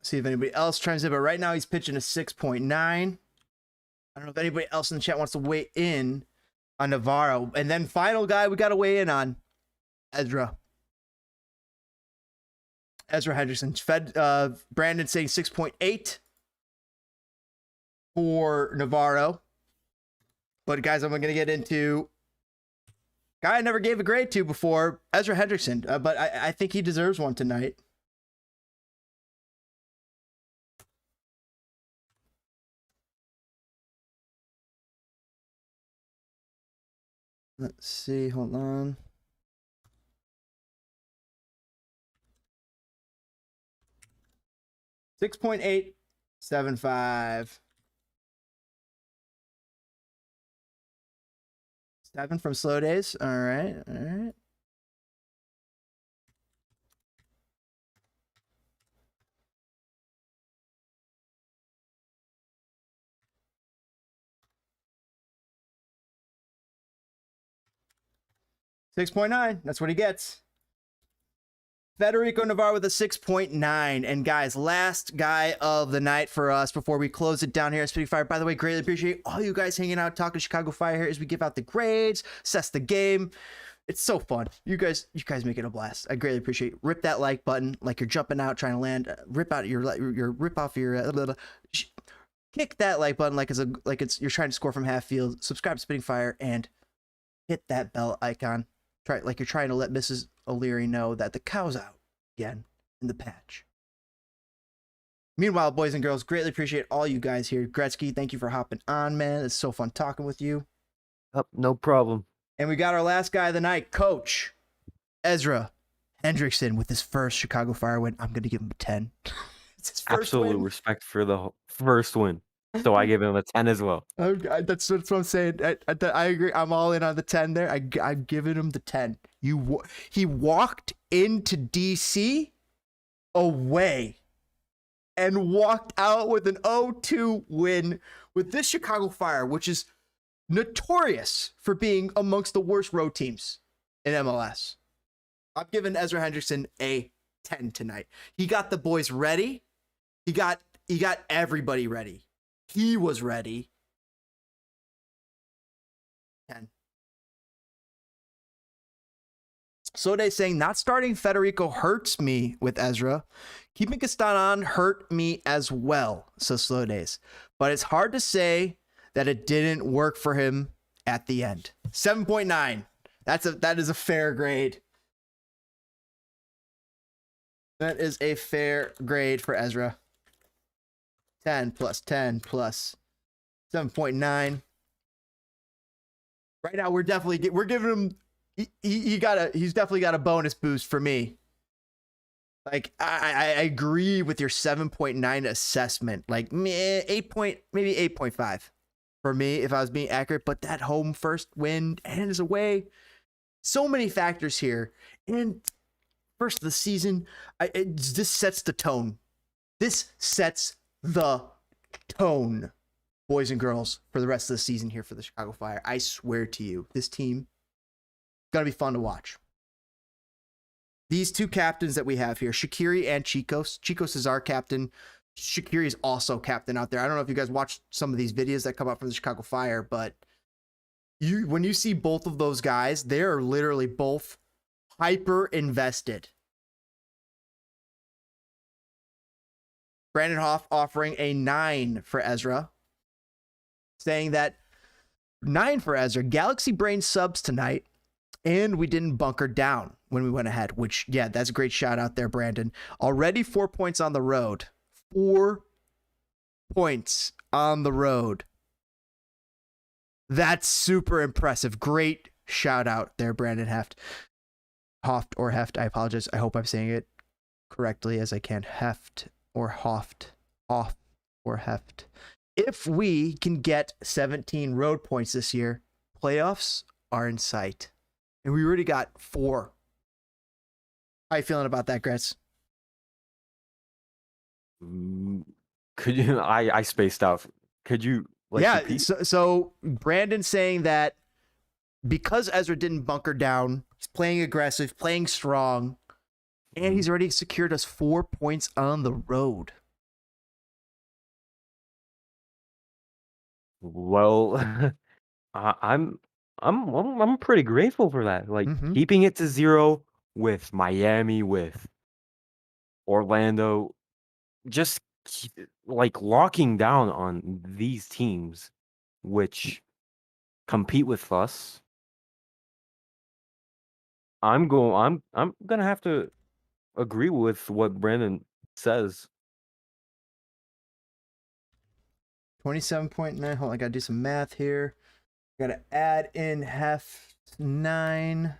See if anybody else chimes in, but right now he's pitching a 6.9. I don't know if anybody else in the chat wants to weigh in on Navarro. And then final guy we got to weigh in on, Ezra. Ezra Hendrickson. Brandon saying 6.8 for Navarro. But guys, I'm going to get into guy I never gave a grade to before, Ezra Hendrickson. But I think he deserves one tonight. Let's see. Hold on. $6.875. 7 from Slow Days. All right. All right. $6.9. That's what he gets. Federico Navarro with a 6.9. And guys, last guy of the night for us before we close it down here at Spitting Fire. By the way, greatly appreciate all you guys hanging out, talking Chicago Fire here as we give out the grades, assess the game. It's so fun. You guys make it a blast. I greatly appreciate it. Rip that like button like you're jumping out trying to land. Rip out your rip off your kick that like button like it's you're trying to score from half field. Subscribe to Spitting Fire and hit that bell icon. Try like you're trying to let Mrs. O'Leary know that the cow's out again in the patch. Meanwhile, boys and girls, greatly appreciate all you guys here. Gretzky, thank you for hopping on, man. It's so fun talking with you. No problem. And we got our last guy of the night, Coach Ezra Hendrickson, with his first Chicago Fire win. I'm going to give him a 10. It's his first Absolute win. respect for the first win. So I give him a 10 as well. That's what I'm saying. I agree. I'm all in on the 10 there. I'm giving him the 10. He walked into DC away and walked out with an 0-2 win with this Chicago Fire, which is notorious for being amongst the worst road teams in MLS. I'm giving Ezra Hendrickson a 10 tonight. He got the boys ready. He got everybody ready. He was ready. 10. Sode saying, not starting Federico hurts me with Ezra. Keeping Castan on hurt me as well, says Slow Days. But it's hard to say that it didn't work for him at the end. 7.9. That is a fair grade. That is a fair grade for Ezra. 10 plus 10 plus 7.9. Right now, we're giving him. He's definitely got a bonus boost for me. Like I agree with your 7.9 assessment. Like maybe 8.5 for me if I was being accurate. But that home first win and his away, so many factors here. And first of the season, this sets the tone. This sets the tone, boys and girls, for the rest of the season here for the Chicago Fire. I swear to you, this team gonna be fun to watch. These two captains that we have here, Shaqiri and Chicos. Chicos is our captain. Shaqiri is also captain out there. I don't know if you guys watched some of these videos that come up from the Chicago Fire, but when you see both of those guys, they are literally both hyper invested. Brandon Hoff offering a 9 for Ezra, saying that 9 for Ezra. Galaxy Brain subs tonight, and we didn't bunker down when we went ahead, which, yeah, that's a great shout out there, Brandon. Already 4 points on the road. 4 points on the road. That's super impressive. Great shout out there, Brandon Heft. Hoft or Heft, I apologize. I hope I'm saying it correctly as I can. Heft or Hoft. Off or Heft. If we can get 17 road points this year, playoffs are in sight. And we already got 4. How you feeling about that, Gretz? Could you? I spaced out. Could you Like Yeah. repeat? So Brandon saying that because Ezra didn't bunker down, he's playing aggressive, playing strong, and he's already secured us 4 points on the road. Well, I'm pretty grateful for that. Like Mm-hmm. keeping it to 0 with Miami, with Orlando, just like locking down on these teams which compete with us. I'm gonna have to agree with what Brandon says. 27.9. Hold on, I gotta do some math here. Gotta add in half 9.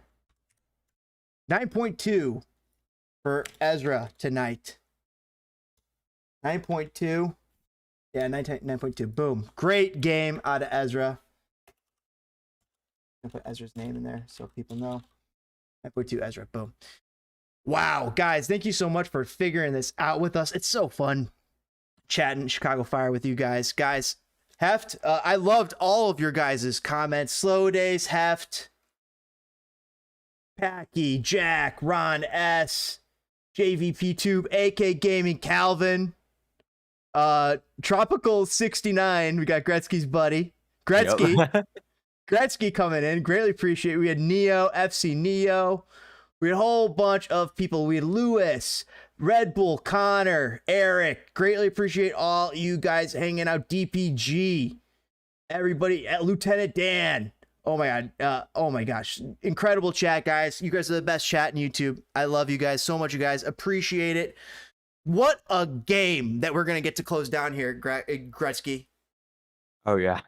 9.2 for Ezra tonight. 9.2. Yeah, 9.2. Boom. Great game out of Ezra. I'll put Ezra's name in there so people know. 9.2 Ezra. Boom. Wow, guys, thank you so much for figuring this out with us. It's so fun chatting Chicago Fire with you guys. Guys, Heft, I loved all of your guys' comments. Slow Days, Heft, Packy, Jack, Ron S, JVP Tube, AK Gaming, Calvin, Tropical 69. We got Gretzky's buddy. Gretzky. Yep. Gretzky coming in. Greatly appreciate it. We had Neo, FC Neo. We had a whole bunch of people. We had Lewis, Red Bull, Connor, Eric. Greatly appreciate all you guys hanging out. DPG, everybody, Lieutenant Dan. Oh my God. Oh my gosh. Incredible chat, guys. You guys are the best chat in YouTube. I love you guys so much, you guys. Appreciate it. What a game that we're going to get to close down here, Gretzky. Oh yeah.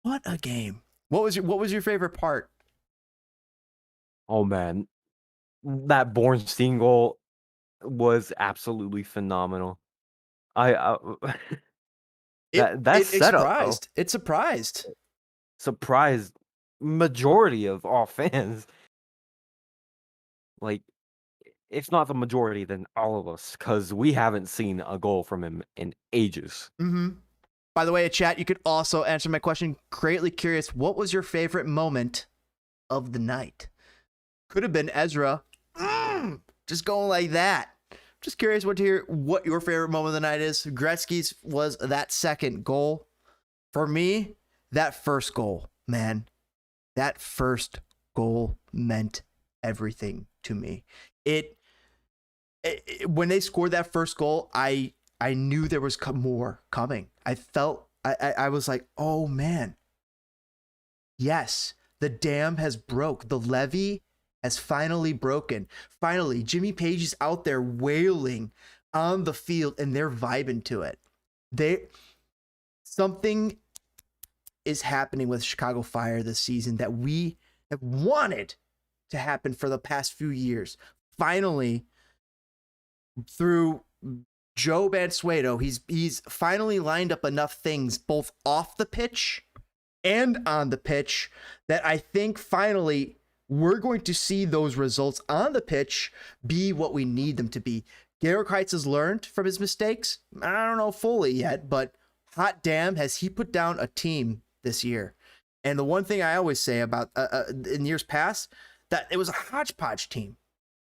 What a game. What was your favorite part? Oh man. That Bornstein goal was absolutely phenomenal. I that setup It surprised. surprised majority of all fans. Like, if not the majority, then all of us, because we haven't seen a goal from him in ages. Mm-hmm. By the way, chat, you could also answer my question. Greatly curious, what was your favorite moment of the night? Could have been Ezra. Just going like that. Just curious to hear what your favorite moment of the night is. Gretzky's was that second goal. For me, that first goal, man. That first goal meant everything to me. When they scored that first goal, I knew there was more coming. I was like, oh man. Yes, the dam has broke. The levee has finally broken. Finally, Jimmy Page is out there wailing on the field and they're vibing to it. Something is happening with Chicago Fire this season that we have wanted to happen for the past few years. Finally, through Joe Mansueto, he's finally lined up enough things both off the pitch and on the pitch that I think finally we're going to see those results on the pitch be what we need them to be. Garrick Heights has learned from his mistakes. I don't know fully yet, but hot damn, has he put down a team this year. And the one thing I always say about in years past, that it was a hodgepodge team.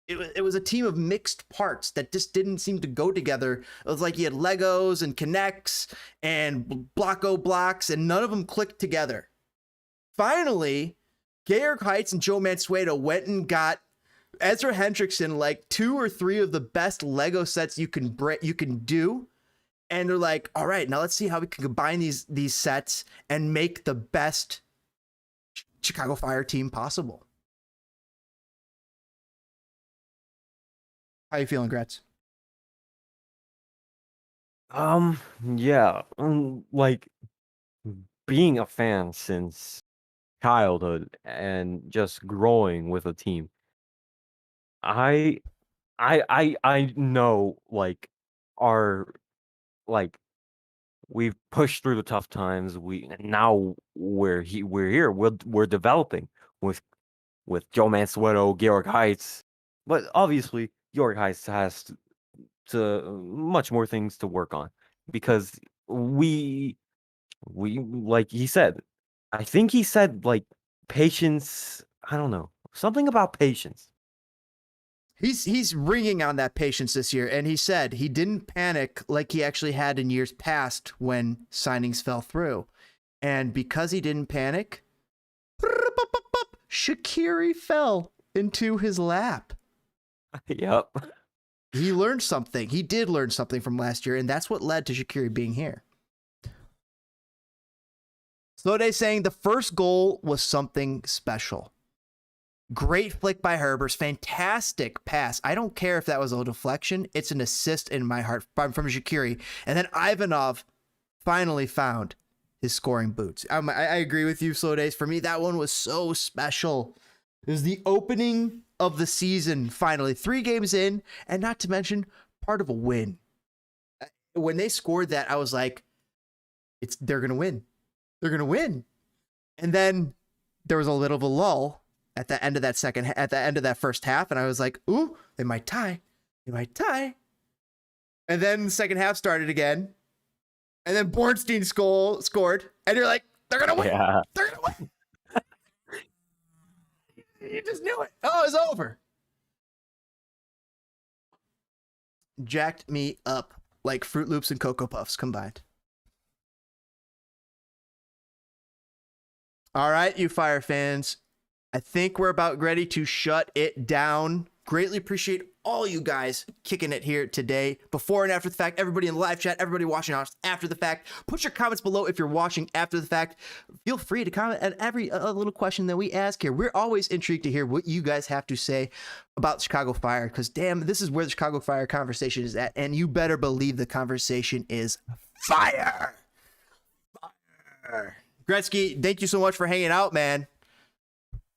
It was a team of mixed parts that just didn't seem to go together. It was like you had Legos and Connects and Blocko blocks, and none of them clicked together. Finally, Garrick Heights and Joe Mansueto went and got Ezra Hendrickson like 2 or 3 of the best Lego sets you can do. And they're like, all right, now let's see how we can combine these sets and make the best Chicago Fire team possible. How you feeling, Gretz? Yeah, like being a fan since childhood and just growing with a team. I know like our like we've pushed through the tough times. Now we're here. We're developing with Joe Mansueto, Georg Heitz, but obviously Georg Heitz has to much more things to work on because we like he said, I think he said like patience. I don't know, something about patience. He's ringing on that patience this year, and he said he didn't panic like he actually had in years past when signings fell through. And because he didn't panic, Shaqiri fell into his lap. Yep. He learned something. He did learn something from last year, and that's what led to Shaqiri being here. Slode saying the first goal was something special. Great flick by Herbers. Fantastic pass. I don't care if that was a deflection. It's an assist in my heart from Shaqiri. And then Ivanov finally found his scoring boots. I agree with you, Slow Days. For me, that one was so special. It was the opening of the season, finally. 3 games in, and not to mention, part of a win. When they scored that, I was like, they're going to win. They're going to win. And then there was a little of a lull at the end of that first half, and I was like, ooh, they might tie. They might tie. And then the second half started again. And then Bornstein scored. And you're like, they're going to win. Yeah. They're going to win. You just knew it. Oh, it was over. Jacked me up like Fruit Loops and Cocoa Puffs combined. All right, you Fire fans. I think we're about ready to shut it down. Greatly appreciate all you guys kicking it here today, before and after the fact. Everybody in the live chat, everybody watching us after the fact. Put your comments below if you're watching after the fact. Feel free to comment at every little question that we ask here. We're always intrigued to hear what you guys have to say about Chicago Fire, because damn, this is where the Chicago Fire conversation is at, and you better believe the conversation is fire. Fire. Gretzky, thank you so much for hanging out, man.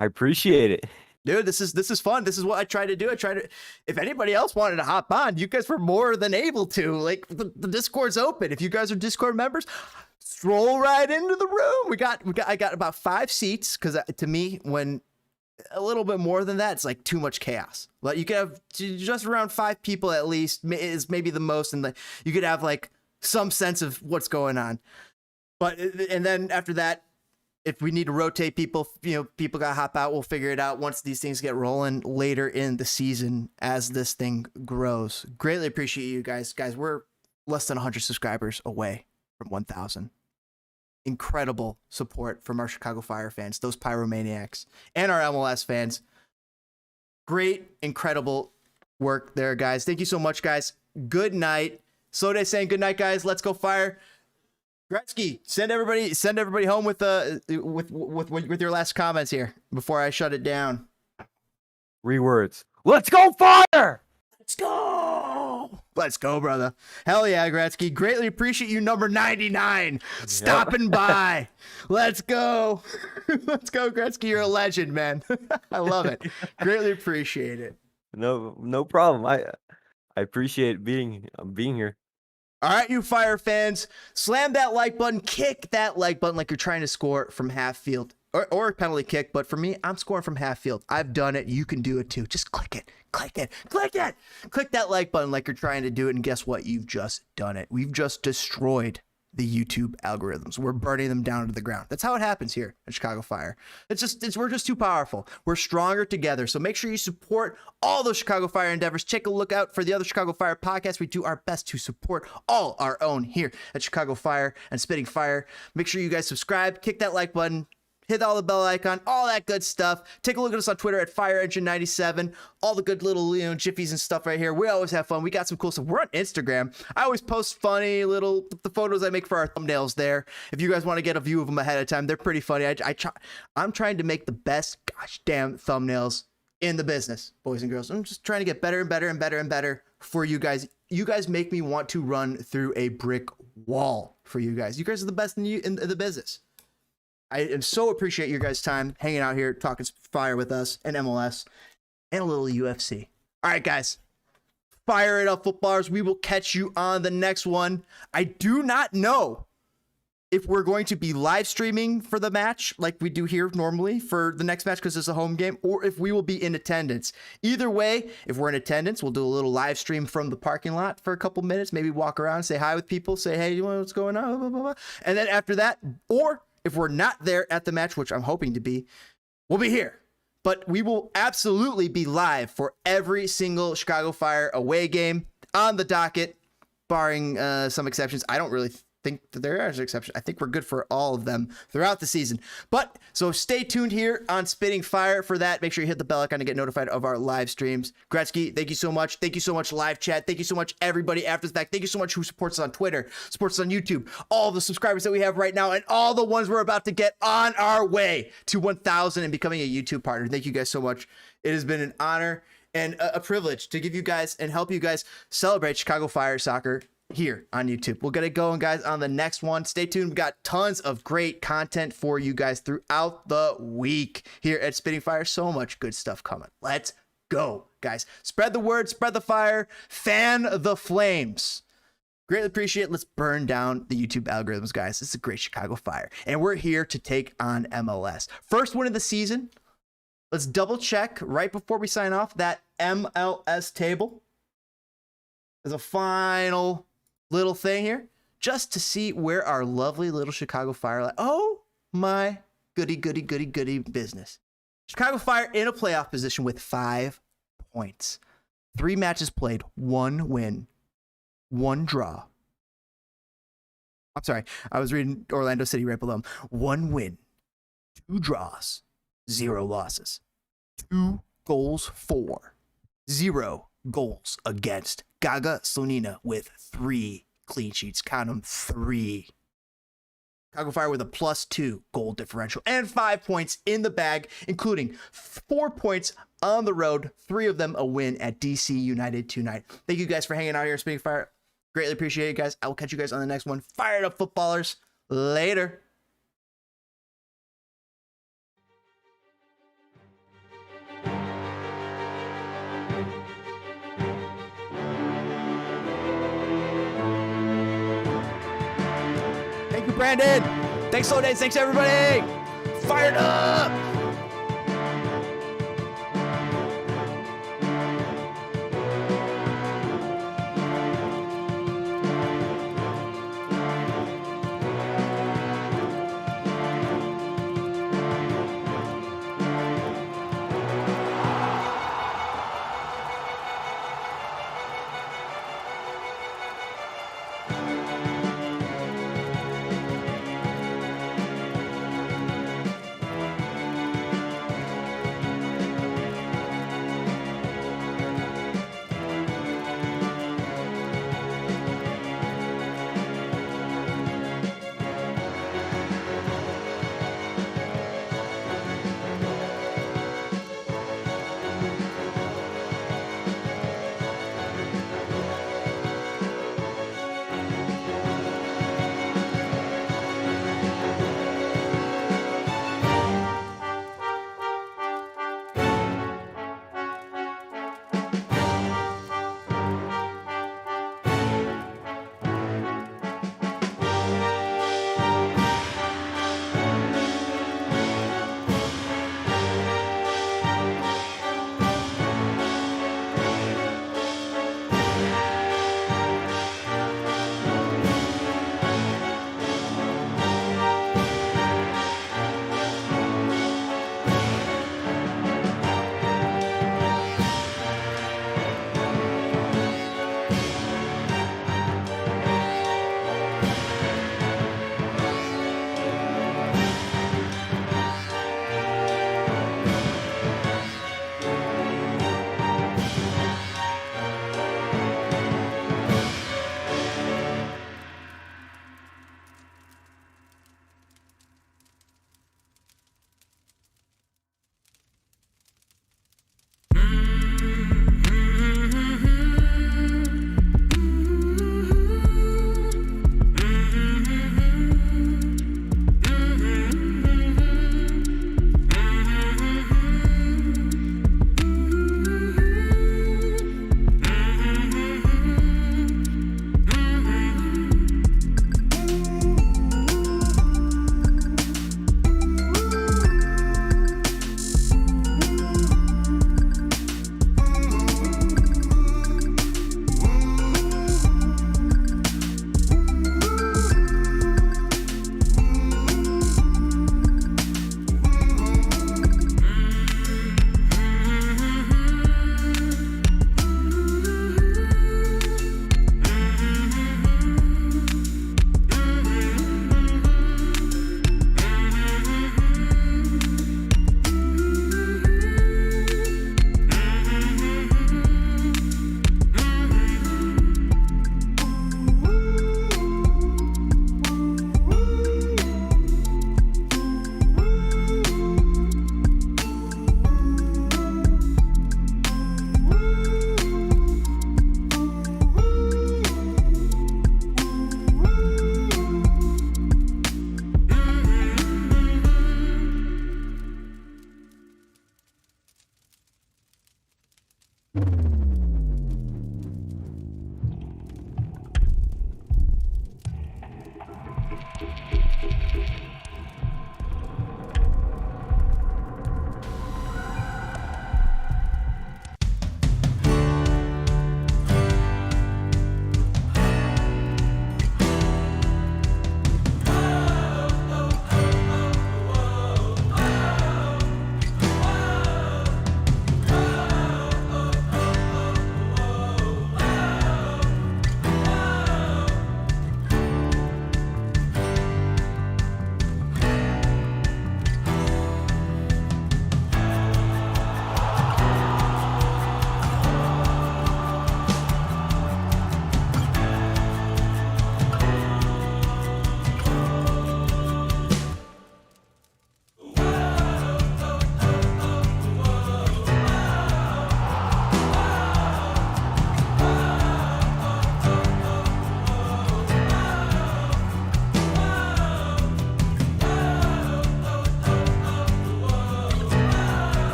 I appreciate it. Dude, this is fun. This is what I try to do. If anybody else wanted to hop on, you guys were more than able to. Like, the Discord's open. If you guys are Discord members, stroll right into the room. I got about 5 seats, because to me, when a little bit more than that, it's like too much chaos. Like, you could have just around 5 people at least is maybe the most, and you could have like some sense of what's going on. And then after that, if we need to rotate people, people got to hop out. We'll figure it out once these things get rolling later in the season as this thing grows. Greatly appreciate you guys. Guys, we're less than 100 subscribers away from 1,000. Incredible support from our Chicago Fire fans, those pyromaniacs, and our MLS fans. Great, incredible work there, guys. Thank you so much, guys. Good night. Slode saying good night, guys. Let's go Fire. Gretzky, send everybody home with your last comments here before I shut it down. 3 words. Let's go Fire! Let's go! Let's go, brother. Hell yeah, Gretzky. Greatly appreciate you, number 99, stopping by. Let's go. Let's go, Gretzky. You're a legend, man. I love it. Greatly appreciate it. No problem. I appreciate being here. All right, you Fire fans, slam that like button, kick that like button like you're trying to score from half field or penalty kick. But for me, I'm scoring from half field. I've done it. You can do it too. Just click it. Click that like button like you're trying to do it. And guess what? You've just done it. We've just destroyed the YouTube algorithms. We're burning them down to the ground. That's how it happens here at Chicago Fire. We're just too powerful. We're stronger together. So make sure you support all those Chicago Fire endeavors. Take a look out for the other Chicago Fire podcasts. We do our best to support all our own here at Chicago Fire and Spitting Fire. Make sure you guys subscribe, kick that like button, hit all the bell icon, all that good stuff. Take a look at us on Twitter at FireEngine97. All the good little jiffies and stuff right here. We always have fun. We got some cool stuff. We're on Instagram. I always post funny little the photos I make for our thumbnails there. If you guys want to get a view of them ahead of time, they're pretty funny. I'm trying to make the best gosh damn thumbnails in the business, boys and girls. I'm just trying to get better and better and better and better for you guys. You guys make me want to run through a brick wall for you guys. You guys are the best in the business. I so appreciate your guys' time hanging out here, talking Fire with us and MLS and a little UFC. All right, guys. Fire it up, footballers. We will catch you on the next one. I do not know if we're going to be live streaming for the match like we do here normally for the next match because it's a home game, or if we will be in attendance. Either way, if we're in attendance, we'll do a little live stream from the parking lot for a couple minutes, maybe walk around, say hi with people, say, hey, you know what's going on, blah, blah, blah. And then after that, or if we're not there at the match, which I'm hoping to be, we'll be here. But we will absolutely be live for every single Chicago Fire away game on the docket, barring some exceptions. I don't really think that there are exceptions. I think we're good for all of them throughout the season. But so stay tuned here on Spitting Fire for that. Make sure you hit the bell icon to get notified of our live streams. Gretzky, thank you so much. Thank you so much, live chat. Thank you so much, everybody after the fact. Thank you so much who supports us on Twitter, supports us on YouTube, all the subscribers that we have right now, and all the ones we're about to get on our way to 1,000 and becoming a YouTube partner. Thank you guys so much. It has been an honor and a privilege to give you guys and help you guys celebrate Chicago Fire soccer here on YouTube. We'll get it going, guys, on the next one. Stay tuned. We got tons of great content for you guys throughout the week here at Spitting Fire. So much good stuff coming. Let's go, guys. Spread the word, spread the fire, fan the flames. Greatly appreciate it. Let's burn down the YouTube algorithms, guys. This is a great Chicago Fire, and we're here to take on MLS. First win of the season. Let's double check right before we sign off that MLS table as a final little thing here, just to see where our lovely little Chicago Fire. Oh my goody business. Chicago Fire in a playoff position with 5 points. 3 matches played, 1 win, 1 draw. I'm sorry, I was reading Orlando City right below them. 1 win, 2 draws, 0 losses. 2 goals for, 0 goals against. Gaga Slonina with 3 clean sheets. Count them, 3. Chicago Fire with a +2 goal differential and 5 points in the bag, including 4 points on the road, 3 of them a win at DC United tonight. Thank you guys for hanging out here, Spitting Fire. Greatly appreciate it, guys. I will catch you guys on the next one. Fired up footballers. Later. Brandon. Thanks, Slow Days. Thanks, everybody. Fired up.